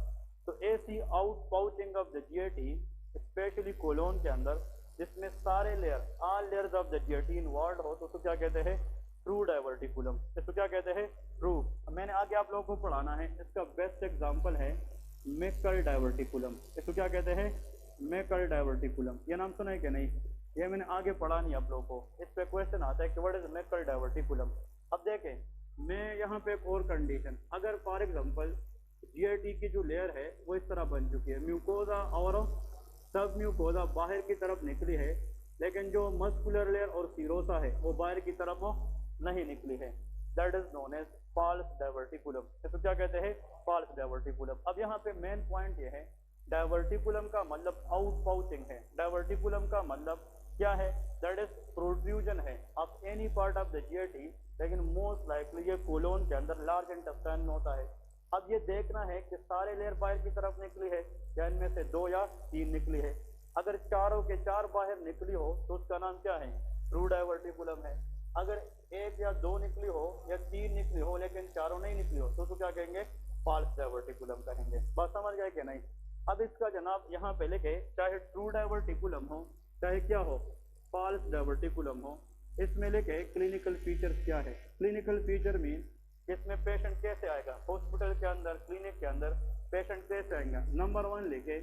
S1: तो ऐसी out pouching of the GIT specially colon के अंदर जिसमें सारे layer, all layers of the GIT involve हो तो उसको क्या कहते हैं? True diverticulum. इसको क्या कहते हैं? ट्रू। मैंने आगे आप लोगों को पढ़ाना है, इसका बेस्ट एग्जांपल है मैकल डाइवर्टिकुलम। इसको क्या कहते हैं? मैकल डाइवर्टिकुलम। ये नाम सुना है कि नहीं? ये मैंने आगे पढ़ा नहीं आप लोगों को, इस पे क्वेश्चन आता है कि व्हाट इज मैकल डाइवर्टिकुलम। अब देखें मैं यहाँ पे एक और कंडीशन, अगर फॉर एग्जांपल जीआईटी की जो लेयर है वो इस तरह बन चुकी है, म्यूकोजा और सब म्यूकोजा बाहर की तरफ निकली है, लेकिन जो मस्कुलर लेयर और सीरोसा है वो बाहर की तरफ नहीं निकली है, that is known as false diverticulum. इसको क्या कहते हैं? False diverticulum. अब यहाँ पे मेन पॉइंट ये है, डाइवर्टिकुलम का मतलब आउट पाउचिंग है। डाइवर्टिकुलम का मतलब क्या है? दैट इज प्रोट्रूजन है of any part of the GIT, लेकिन मोस्ट लाइकली ये कोलोन के अंदर लार्ज इंटेस्टाइन में होता है। अब ये देखना है कि सारे लेयर बाहर की तरफ निकली है या इनमें से 2 या 3 निकली है। अगर चारों के 4 बाहर निकली हो तो उसका नाम क्या है? ट्रू डाइवर्टिकुलम है। अगर 1 या 2 निकली हो या 3 निकली हो लेकिन चारों नहीं निकली हो तो उसको क्या कहेंगे? फॉल्स डाइवर्टिकुलम कहेंगे। बात समझ गए कि नहीं? अब इसका जनाब यहाँ पे लिखे, चाहे ट्रू डाइवर्टिकुलम हो चाहे क्या हो, फॉल्स डाइवर्टिकुलम हो, इसमें लिखे क्लिनिकल फीचर्स क्या है। क्लिनिकल फीचर मीन इसमें पेशेंट कैसे आएगा, हॉस्पिटल के अंदर, क्लिनिक के अंदर पेशेंट कैसे आएगा। नंबर 1 लिखे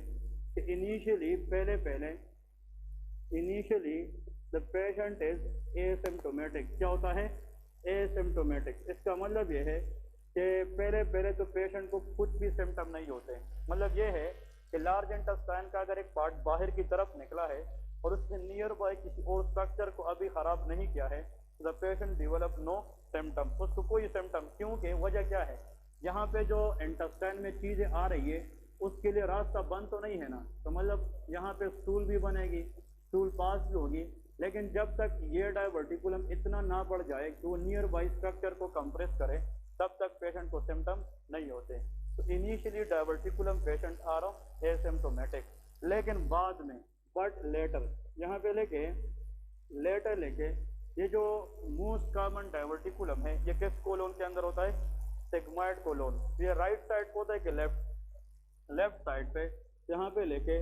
S1: कि initially the patient is asymptomatic. क्या होता है? एसिम्टोमेटिक। इसका मतलब ये है कि पहले पहले तो पेशेंट को कुछ भी सिम्टम नहीं होते। मतलब ये है कि लार्ज इंटेस्टाइन का अगर एक पार्ट बाहर की तरफ निकला है और उसने नियर बाय किसी और स्ट्रक्चर को अभी खराब नहीं किया है, the patient develop no symptom, उसको कोई सिम्टम। क्योंकि वजह क्या है, यहाँ पे जो इंटेस्टाइन में चीजें आ रही है उसके लिए रास्ता बंद तो नहीं है ना, तो मतलब यहाँ पे स्टूल भी बनेगी, स्टूल पास भी होगी, लेकिन जब तक ये डायवर्टिकुलम इतना ना बढ़ जाए कि वो नियर बाई स्ट्रक्चर को कंप्रेस करे, तब तक पेशेंट को सिम्टम नहीं होते। तो इनिशियली डायवर्टिकुलम पेशेंट आ रहा एसिम्टोमेटिक, लेकिन बाद में बट लेटर, यहाँ पे लेके लेटर लेके ये जो मोस्ट कॉमन डायवर्टिकुलम है ये किस कोलोन के अंदर होता है, सिग्मोइड कोलोन। ये राइट साइड को होता है कि लेफ्ट साइड पे, यहाँ पे लेके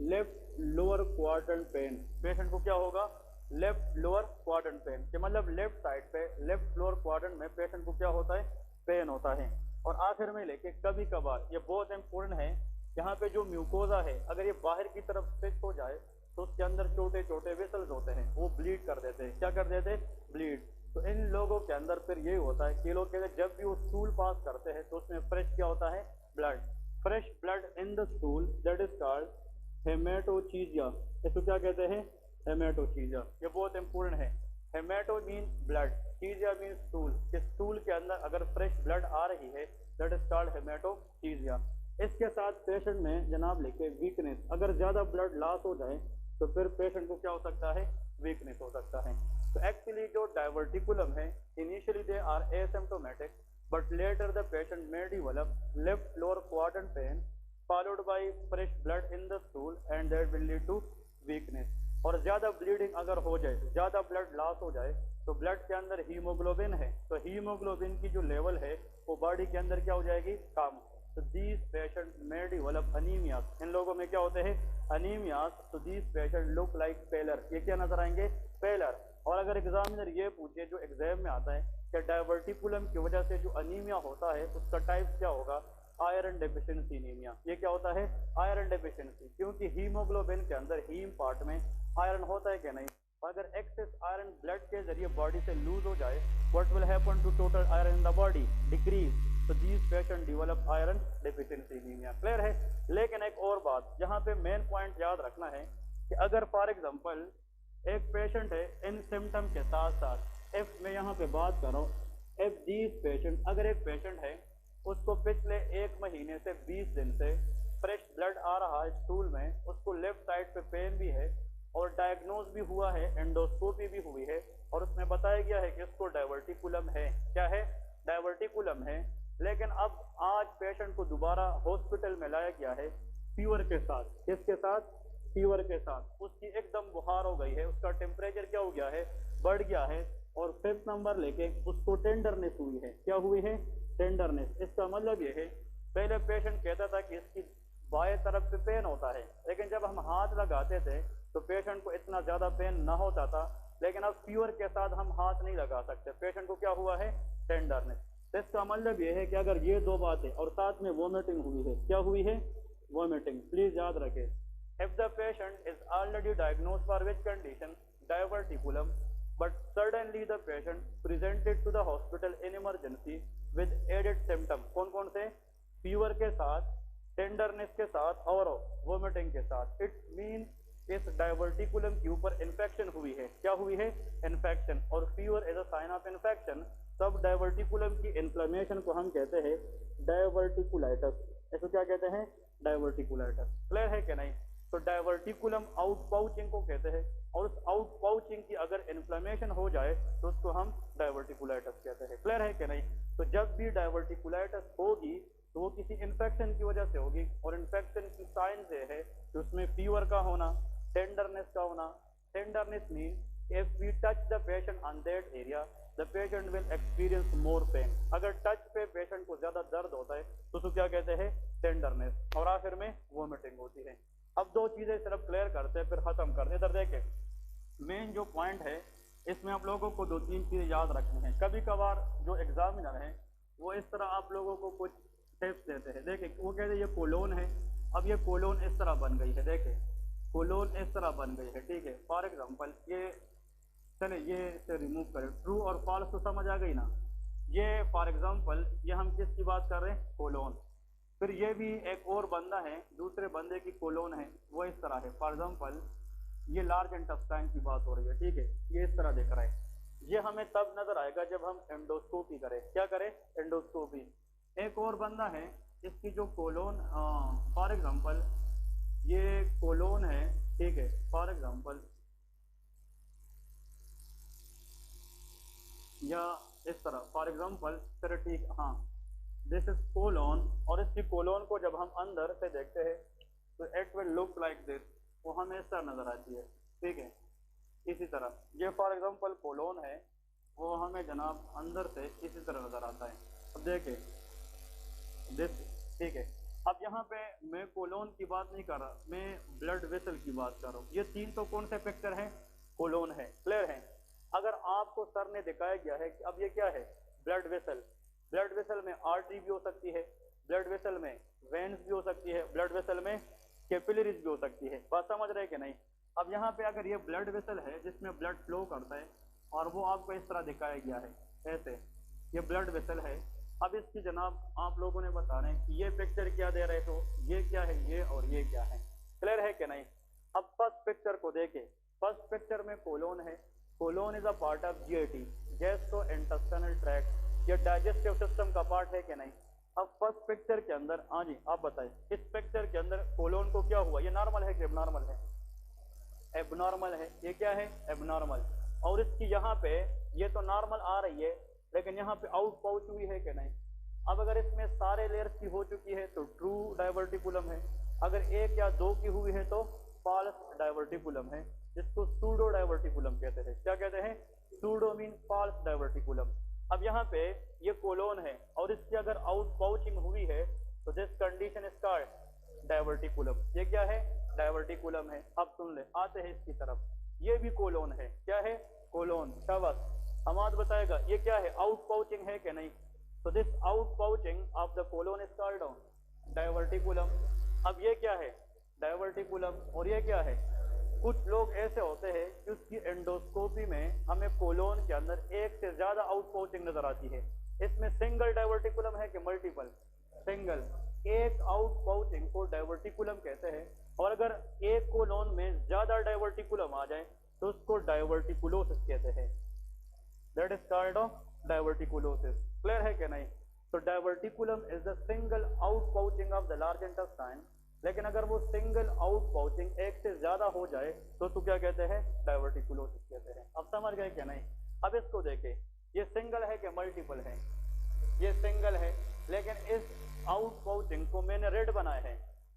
S1: left lower quadrant pen, patient को क्या होगा, लेफ्ट लोअर क्वाड्रेंट पेन, कि मतलब लेफ्ट साइड पे लेफ्ट लोअर क्वाड्रेंट में पेशेंट को क्या होता है, पेन होता है। और आखिर में लेके कभी कभार, ये बहुत इंपॉर्टेंट है, यहाँ पे जो म्यूकोजा है अगर ये बाहर की तरफ स्विच हो जाए तो उसके अंदर छोटे छोटे वेसल्स होते हैं, वो ब्लीड कर देते हैं। क्या कर देते हैं, ब्लीड। तो इन लोगों के अंदर फिर ये होता है कि लोग कहते हैं जब भी वो स्टूल पास करते हैं तो उसमें फ्रेश क्या होता है, blood, fresh blood in the stool, that is called haematochezia. इसको क्या कहते हैं, हेमेटोचीजिया। ये बहुत इंपॉर्टेंट है। Haemato mean blood, chezia mean stool, कि स्टूल के अंदर अगर फ्रेश ब्लड आ रही है दैट इज कॉल्ड हेमेटोचीजिया। इसके साथ पेशेंट में जनाब लिखे वीकनेस, अगर ज्यादा ब्लड लॉस हो जाए तो फिर पेशेंट को क्या हो सकता है, वीकनेस हो सकता है। तो एक्चुअली जो डायवर्टिकुलम है initially they are asymptomatic, but later the patient may develop left lower quadrant pain followed by fresh blood in the stool and that will lead to weakness। और ज्यादा ब्लीडिंग अगर हो जाए, ज्यादा ब्लड लॉस हो जाए, तो ब्लड के अंदर हीमोग्लोबिन है, तो हीमोग्लोबिन की जो लेवल है वो बॉडी के अंदर क्या हो जाएगी, कम। तो these patient may develop anemia, इन लोगों में क्या होते हैं, अनीमिया। तो दीज पेशेंट लुक लाइक पेलर, ये क्या नजर आएंगे, पेलर। और अगर एग्जामिनर ये पूछे जो एग्जाम में आता है कि डायवर्टिकुलम की वजह से जो अनीमिया होता है उसका टाइप क्या होगा, आयरन डेफिशिएंसी एनीमिया। ये क्या होता है, आयरन डेफिशिएंसी, क्योंकि हीमोग्लोबिन के अंदर हीम पार्ट में आयरन होता है कि नहीं। अगर एक्सेस आयरन ब्लड के जरिए बॉडी से लूज हो जाए, what will happen to total iron in the body, decrease. तो these patient develop iron deficiency anaemia. Clear है। लेकिन एक और बात यहाँ पे मेन पॉइंट याद रखना है कि अगर फॉर एग्जाम्पल एक पेशेंट है इन सिम्टम के साथ साथ, इफ मैं यहाँ पे बात कर रहा हूँ, इफ दीज पेशेंट, अगर एक पेशेंट है उसको पिछले 1 महीने से 20 दिन से फ्रेश ब्लड आ रहा है स्टूल में, उसको लेफ्ट साइड पे पेन भी है और डायग्नोज भी हुआ है, एंडोस्कोपी भी हुई है और उसमें बताया गया है कि इसको डायवर्टिकुलम है, क्या है, डायवर्टिकुलम है। लेकिन अब आज पेशेंट को दोबारा हॉस्पिटल में लाया गया है फीवर के साथ, किसके साथ, फीवर के साथ, उसकी एकदम बुखार हो गई है, उसका टेम्परेचर क्या हो गया है, बढ़ गया है, और 5th नंबर लेके उसको टेंडरनेस हुई है, क्या हुई है, टेंडरनेस। इसका मतलब ये है पहले पेशेंट कहता था कि इसकी बाएं तरफ पे पेन होता है, लेकिन जब हम हाथ लगाते थे तो पेशेंट को इतना ज्यादा पेन ना होता था, लेकिन अब फीवर के साथ हम हाथ नहीं लगा सकते, पेशेंट को क्या हुआ है, टेंडरनेस। तो इसका मतलब ये है कि अगर ये दो बातें और साथ में वोमिटिंग हुई है, क्या हुई है, वोमिटिंग, प्लीज याद रखें। If the patient is already diagnosed for which condition, diverticulum, but suddenly the patient presented to the hospital in emergency with added symptom, कौन कौन से, फीवर के साथ, टेंडरनेस के साथ और वोमिटिंग के साथ, इट मीन इस डायवर्टिकुलम के ऊपर इन्फेक्शन हुई है, क्या हुई है, इन्फेक्शन, और fever is a sign of infection. तब डायवर्टिकुलम की इन्फ्लेमेशन को हम कहते हैं डायवर्टिकुलाइटिस। इसको क्या कहते हैं, डायवर्टिकुलाइटिस। क्लियर है कि नहीं। तो डायवर्टिकुलम आउट पाउचिंग को कहते हैं, और उस आउट पाउचिंग की अगर इन्फ्लेमेशन हो जाए तो उसको हम डायवर्टिकुलाइटिस कहते हैं। क्लियर है कि नहीं। तो जब भी डायवर्टिकुलाइटिस होगी तो वो किसी इन्फेक्शन की वजह से होगी, और इन्फेक्शन की साइंस ये है कि उसमें फीवर का होना, टेंडरनेस का होना। Tenderness mean if we touch the patient on that area the patient will experience more pain. अगर टच पे पेशेंट को ज्यादा दर्द होता है तो उसको क्या कहते हैं, टेंडरनेस, और आखिर में वोमिटिंग होती है। अब दो चीजें सिर्फ क्लियर करते हैं फिर खत्म करते हैं। इधर देखें, मेन जो पॉइंट है इसमें आप लोगों को 2-3 चीजें याद रखनी है। कभी कभार जो एग्जामिनर है वो इस तरह आप लोगों को कुछ टिप्स देते हैं। देखें, वो कहते हैं ये कोलोन है, अब ये कोलोन इस तरह बन गई है, देखें कोलोन इस तरह बन गई है, ठीक है। फॉर एग्जाम्पल ये चले ये इसे रिमूव करें, ट्रू और फॉल्स तो समझ आ गई ना। ये फॉर एग्जांपल ये हम किसकी बात कर रहे हैं, कोलोन। फिर ये भी एक और बंदा है, दूसरे बंदे की कोलोन है, वो इस तरह है। फॉर एग्जांपल ये लार्ज इंटेस्टाइन की बात हो रही है, ठीक है, ये इस तरह दिख रहा है। ये हमें तब नजर आएगा जब हम एंडोस्कोपी करें। क्या करें, एंडोस्कोपी। एक और बंदा है, इसकी जो कोलोन, फॉर एग्जांपल ये कोलोन है, ठीक है, फॉर एग्जांपल या इस तरह, फॉर एग्जांपल चलो ठीक, हाँ, दिस इज कोलोन, और इसकी कोलोन को जब हम अंदर से देखते हैं तो it will look like this, वो हमें इस तरह नजर आती है, ठीक है। इसी तरह ये फॉर एग्जांपल कोलोन है, वो हमें जनाब अंदर से इसी तरह नजर आता है। अब देखें दिस, ठीक है। अब यहाँ पे मैं कोलोन की बात नहीं कर रहा, मैं ब्लड वेसल की बात कर रहा हूँ। ये तीन तो कौन से पिक्चर हैं, कोलोन है, क्लियर है। अगर आपको सर ने दिखाया गया है कि अब ये क्या है, ब्लड वेसल, ब्लड वेसल में आर्टरी भी हो सकती है, ब्लड वेसल में वेन्स भी हो सकती है, ब्लड वेसल में कैपिलरीज भी हो सकती है, बात समझ रहे कि नहीं। अब यहाँ पे अगर ये ब्लड वेसल है जिसमें ब्लड फ्लो करता है और वो आपको इस तरह दिखाया गया है, ऐसे ये ब्लड वेसल है। अब इसकी जनाब आप लोगों ने बता रहे हैं कि ये पिक्चर क्या दे रहे, तो ये क्या है, ये और ये क्या है, क्लियर है कि नहीं। अब फर्स्ट पिक्चर को देखें, फर्स्ट पिक्चर में कोलोन है, colon is a part of GIT, gastrointestinal tract, ये डाइजेस्टिव सिस्टम का पार्ट है कि नहीं। अब फर्स्ट पिक्चर के अंदर, हाँ जी आप बताएं, इस पिक्चर के अंदर कोलोन को क्या हुआ, ये नॉर्मल है कि एबनॉर्मल है, एबनॉर्मल है, ये क्या है, एबनॉर्मल। और इसकी यहाँ पे ये तो नॉर्मल आ रही है, लेकिन यहाँ पे आउट पाउच हुई है कि नहीं। अब अगर इसमें सारे लेयर्स की हो चुकी है तो ट्रू डाइवर्टिकुलम है, अगर एक या दो की हुई है तो फॉल्स डाइवर्टिकुलम है, जिसको सूडो डाइवर्टिकुलम कहते हैं। क्या कहते हैं, सूडो मीन फॉल्स डाइवर्टिकुलम। अब यहाँ पे ये कोलोन है और इसकी अगर आउट पाउचिंग हुई है तो this condition is called diverticulum. ये क्या है, डाइवर्टिकुलम है। अब सुन ले, आते हैं इसकी तरफ, ये भी कोलोन है, क्या है, कोलोन। शाबाश, हमाद बताएगा ये क्या है, आउट पाउचिंग है कि नहीं। तो this out pouching of the colon is called diverticulum. अब ये क्या है, डाइवर्टिकुलम, और ये क्या है। कुछ लोग ऐसे होते हैं कि उसकी एंडोस्कोपी में हमें कोलोन के अंदर एक से ज्यादा आउट पाउचिंग नजर आती है। इसमें सिंगल डाइवर्टिकुलम है कि मल्टीपल, सिंगल। एक आउट पाउचिंग को डाइवर्टिकुलम कहते हैं, और अगर एक कोलोन में ज्यादा डाइवर्टिकुलम आ जाए तो उसको डाइवर्टिकुलोसिस कहते हैं। दैट इज कॉल्ड डाइवर्टिकुलोसिस, क्लियर है कि नहीं। तो diverticulum is the single out pouching of the large intestine, लेकिन अगर वो सिंगल आउट पाउचिंग एक से ज्यादा हो जाए तो क्या कहते हैं, डाइवर्टिकुलोसिस कहते हैं। अब समझ गए क्या नहीं। अब इसको देखें, ये सिंगल है कि मल्टीपल है, ये सिंगल है, लेकिन इस आउट पाउचिंग को मैंने रेड बनाया है।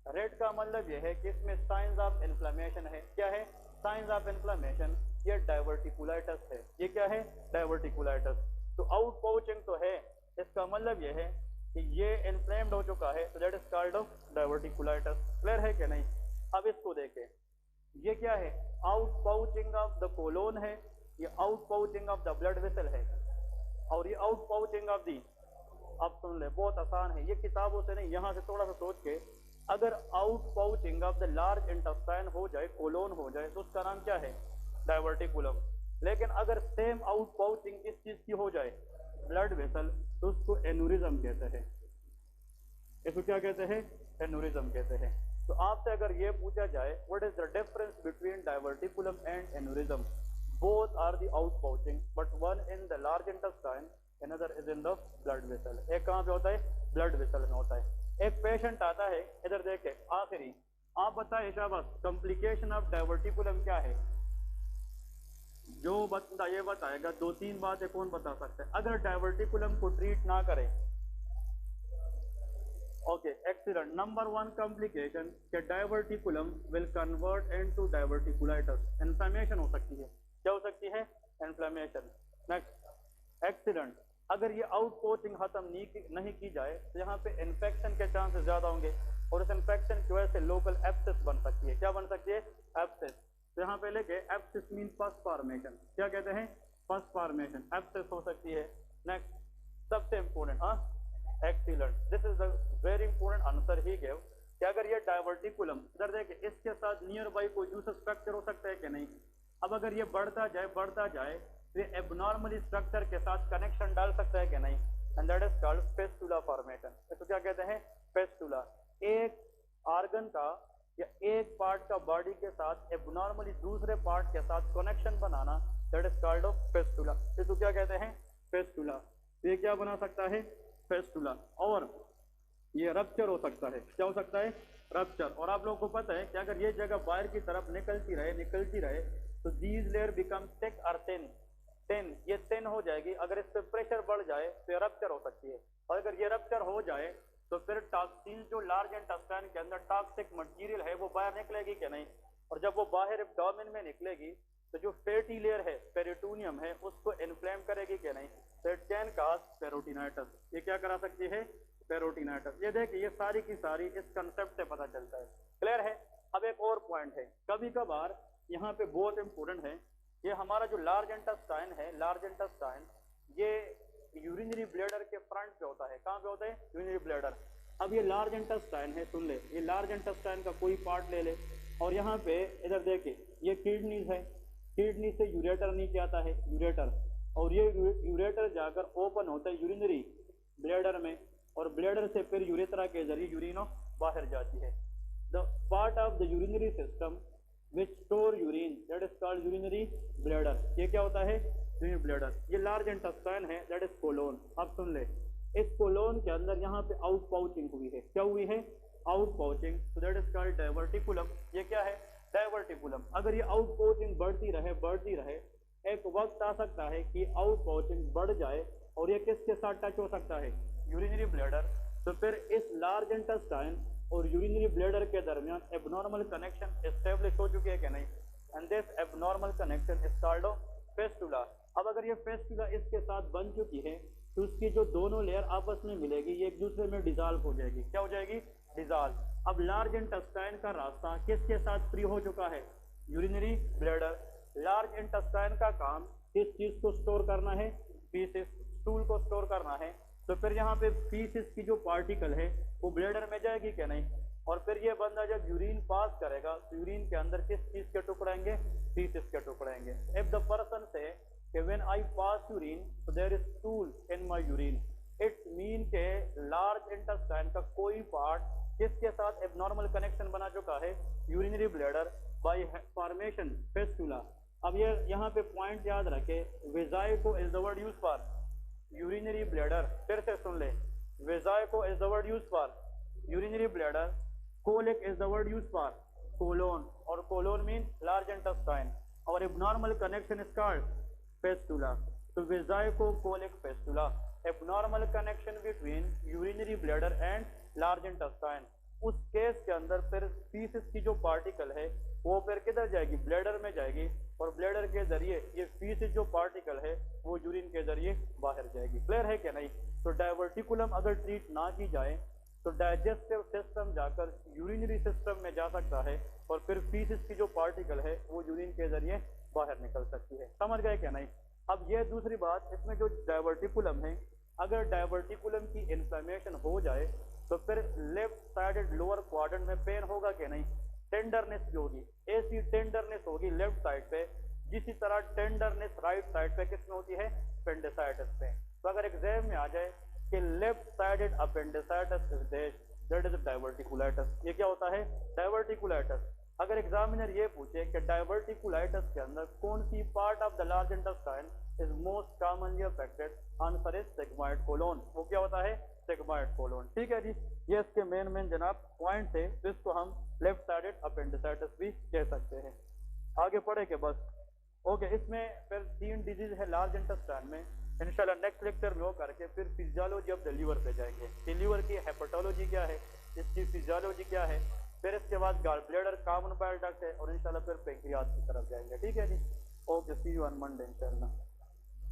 S1: रेड का मतलब यह है कि इसमें साइंस ऑफ इन्फ्लेमेशन है। क्या है, साइंस ऑफ इन्फ्लेमेशन। ये डाइवर्टिकुलाइटिस है, ये क्या है, डाइवर्टिकुलाइटिस। तो आउट पाउचिंग तो है, इसका मतलब यह है कि ये इन्फ्लेम्ड हो चुका है, तो that is called diverticulitis, clear है कि नहीं। अब इसको देखें, ये क्या है, out pouching of the colon है, ये out pouching of the blood vessel है, और ये आउट पाउचिंग ऑफ दी। अब सुन ले, बहुत आसान है, ये किताबों से नहीं, यहाँ से थोड़ा सा सोच के, अगर out pouching of the large intestine हो जाए, कोलोन हो जाए, तो उसका नाम क्या है, डाइवर्टिकुलम। लेकिन अगर सेम आउट पाउचिंग इस चीज की हो जाए, ब्लड वेसल, तो उसको एनुरिज्म कहते हैं। इसको क्या कहते हैं, एनुरिज्म कहते हैं। तो आपसे अगर ये पूछा जाए what is the difference between diverticulum and aneurysm, both are the out pouching, but one in the large intestine, another is in the blood vessel. एक कहाँ पे होता है, ब्लड वेसल में होता है। एक पेशेंट आता है, इधर देखे आखिरी, आप बताए शाबाश, कॉम्प्लिकेशन ऑफ डाइवर्टिकुलम क्या है। जो बंदा ये बताएगा, दो तीन बातें कौन बता सकता है। अगर डाइवर्टिकुलम को ट्रीट ना करे, okay excellent. Number one complication कि diverticulum will convert into diverticulitis, inflammation हो सकती है। क्या हो सकती है, इन्फ्लेमेशन। Next, excellent. अगर ये आउट पाउचिंग खत्म नहीं की जाए तो यहाँ पे इन्फेक्शन के चांसेस ज्यादा होंगे, और इस इन्फेक्शन की वजह से लोकल एब्सेस बन सकती है। क्या बन सकती है, एब्सेस। तो यहाँ पे लेके एब्सेस मीन पस फॉर्मेशन, क्या कहते हैं, पस फॉर्मेशन, एब्सेस हो सकती है। नेक्स्ट, सबसे इंपोर्टेंट, हाँ excellent, this is the very important answer he give कि अगर ये डाइवर्टिकुलम, इधर देखिए, इसके साथ नियर बाई कोई दूसरा स्ट्रक्चर हो सकता है कि नहीं। अब अगर ये बढ़ता जाए तो ये एबनॉर्मली स्ट्रक्चर के साथ कनेक्शन डाल सकता है कि नहीं, and that is called fistula formation. इसको क्या कहते हैं? फेस्टुला। एक ऑर्गन का या एक पार्ट का बॉडी के साथ एबनॉर्मली दूसरे पार्ट के साथ connection banana, that is called of fistula. इसको क्या कहते हैं? फेस्टुला। ये क्या बना सकता है? फेस्टुला। और ये रप्चर हो सकता है। क्या हो सकता है? रप्चर। और आप लोगों को पता है कि अगर ये जगह बाहर की तरफ निकलती रहे तो दीज लेयर बिकम थिक और थिन, ये थिन हो जाएगी। अगर इस पर प्रेशर बढ़ जाए तो ये रप्चर हो सकती है, और अगर ये रप्चर हो जाए तो फिर टॉक्सिन जो लार्ज इंटेस्टाइन के अंदर टॉक्सिक मटेरियल है वो बाहर निकलेगी कि नहीं, और जब वो बाहर एब्डोमेन में निकलेगी तो जो फैटी लेयर है, पेरिटोनियम है, उसको इन्फ्लेम करेगी कि नहीं, तो इट कैन कॉज पेरोटिनाइटिस। ये क्या करा सकती है? पेरोटिनाइटिस। ये देखिए, ये सारी की सारी इस कंसेप्ट से पता चलता है। क्लियर है? अब एक और पॉइंट है, कभी कभार यहाँ पे बहुत इंपॉर्टेंट है, ये हमारा जो लार्ज इंटेस्टाइन है, लार्ज इंटेस्टाइन ये यूरिनरी ब्लैडर के फ्रंट पे होता है। कहाँ पे होता है? Urinary bladder. अब ये लार्ज इंटेस्टाइन है, सुन ले, ये लार्ज इंटेस्टाइन का कोई पार्ट ले ले, और यहाँ पे इधर देखिए ये किडनीज है, किडनी से यूरेटर नीचे आता है, यूरेटर, और ये यूरेटर जाकर ओपन होता है यूरिनरी ब्लैडर में, और ब्लैडर से फिर यूरेथ्रा के जरिए यूरिनो बाहर जाती है। The part of the urinary system which store urine, that is called urinary bladder. ये क्या होता है? Urinary bladder. ये लार्ज इंटेस्टाइन है, दैट इज कोलोन। अब सुन ले, इस कोलोन के अंदर यहाँ पे आउट पाउचिंग हुई है। क्या हुई है? Out pouching. So that is called diverticulum. ये क्या है? डायवर्टिकुलम। अगर ये आउट पाउचिंग बढ़ती रहे, एक वक्त आ सकता है कि आउट पाउचिंग बढ़ जाए और ये किसके साथ टच हो सकता है? Urinary bladder. तो फिर इस लार्ज इंटेस्टाइन और यूरिनरी ब्लैडर के दरमियान एबनॉर्मल कनेक्शन एस्टेब्लिश हो चुके हैं कि नहीं, and this abnormal connection is called fistula. अब अगर ये फेस्टुला इसके साथ बन चुकी है तो उसकी जो दोनों लेयर आपस में मिलेगी, ये एक दूसरे में डिजॉल्व हो जाएगी। क्या हो जाएगी? डिजॉल्व। अब लार्ज इंटेस्टाइन का रास्ता किसके साथ फ्री हो चुका है? Urinary bladder. लार्ज इंटेस्टाइन का काम किस चीज को स्टोर करना है? फीसिस, स्टूल को स्टोर करना है। तो फिर यहाँ पे फीसिस की जो पार्टिकल है वो ब्लैडर में जाएगी क्या नहीं, और फिर ये बंदा जब यूरिन पास करेगा तो यूरिन के अंदर किस चीज के टुकड़े आएंगे? फीसिस के टुकड़े आएंगे। इफ द पर्सन से when I pass urine so there is stool in my urine, it's mean के लार्ज इंटेस्टाइन का कोई पार्ट किसके साथ एबनॉर्मल कनेक्शन बना चुका है? Urinary bladder by formation fistula. अब ये यहाँ पे पॉइंट याद रखे, vesico is the word use for urinary bladder. फिर से सुन ले, vesico is the word use for urinary bladder, colic is the word use for colon, और कोलोन मीन लार्ज इंटेस्टाइन, और abnormal connection is called fistula. तो vesico colic fistula, abnormal connection between urinary bladder and large intestine. उस case के अंदर फिर faeces की जो particle है वो फिर किधर जाएगी? ब्लैडर में जाएगी, और ब्लैडर के जरिए ये फीसिस जो पार्टिकल है वो यूरिन के जरिए बाहर जाएगी। क्लियर है क्या नहीं? तो डायवर्टिकुलम अगर ट्रीट ना की जाए तो डाइजेस्टिव सिस्टम जाकर यूरिनरी सिस्टम में जा सकता है, और फिर फीसिस की जो पार्टिकल है वो यूरिन के जरिए बाहर निकल सकती है। समझ गए क्या नहीं? अब ये दूसरी बात, इसमें जो डायवर्टिकुलम है, अगर डायवर्टिकुलम की इन्फ्लेमेशन हो जाए तो फिर लेफ्ट साइडेड लोअर क्वाड्रेंट में पेन होगा कि नहीं? टेंडरनेस भी होगी, ऐसी टेंडरनेस होगी लेफ्ट साइड पे, जिसी तरह टेंडरनेस राइट साइड पे किसमें होती है? अपेंडिसाइटिस पे। तो अगर एग्जाम में आ जाए कि left sided appendicitis is that is diverticulitis. ये क्या होता है? डायवर्टिकुलाइटिस। अगर एग्जामिनर ये पूछे कि डायवर्टिकुलाइटिस के अंदर कौन सी part of the large intestine is most commonly affected, answer is sigmoid colon. वो क्या होता है? Sigmoid colon. ठीक है जी, ये इसके मेन जनाब पॉइंट है, तो इसको हम लेफ्ट साइडेड अपेंडिसाइटिस भी कह सकते हैं। आगे पढ़े के बस। ओके, इसमें फिर 3 डिजीज है लार्ज इंटेस्टाइन में। इंशाल्लाह नेक्स्ट लेक्चर में वो करके फिर फिजियोलॉजी ऑफ द लीवर पे जाएंगे कि लीवर की हेपेटोलॉजी क्या है, इसकी फिजियोलॉजी क्या है, फिर इसके बाद gall bladder, common bile duct है, और इंशाल्लाह फिर पैंक्रियाज की तरफ जाएंगे। ठीक है जी, okay, see you on Monday इंशाल्लाह।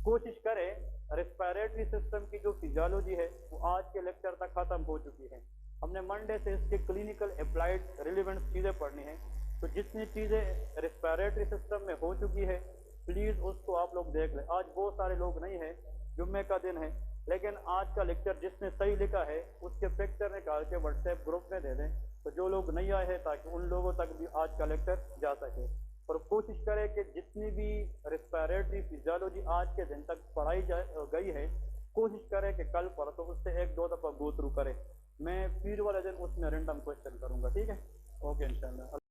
S1: कोशिश करें रेस्पिरेटरी सिस्टम की जो फिजियोलॉजी है वो आज के लेक्चर तक खत्म हो चुकी है। हमने मंडे से इसके क्लिनिकल अप्लाइड रिलेवेंट चीज़ें पढ़नी है, तो जितनी चीज़ें रेस्पिरेटरी सिस्टम में हो चुकी है प्लीज़ उसको आप लोग देख लें। आज बहुत सारे लोग नहीं हैं, जुम्मे का दिन है, लेकिन आज का लेक्चर जिसने सही लिखा है उसके पिक्चर निकाल के व्हाट्सएप ग्रुप में दे दें, तो जो लोग नहीं आए हैं ताकि उन लोगों तक भी आज का लेक्चर जा सके। और कोशिश करें कि जितनी भी रिस्पायरेटरी फिजियोलॉजी आज के दिन तक पढ़ाई गई है, कोशिश करें कि कल परसों उससे एक दो दफ़ा गो थ्रू करें। मैं फिर वाले दिन उसमें रेंडम क्वेश्चन करूँगा, ठीक है? ओके इंशाल्लाह।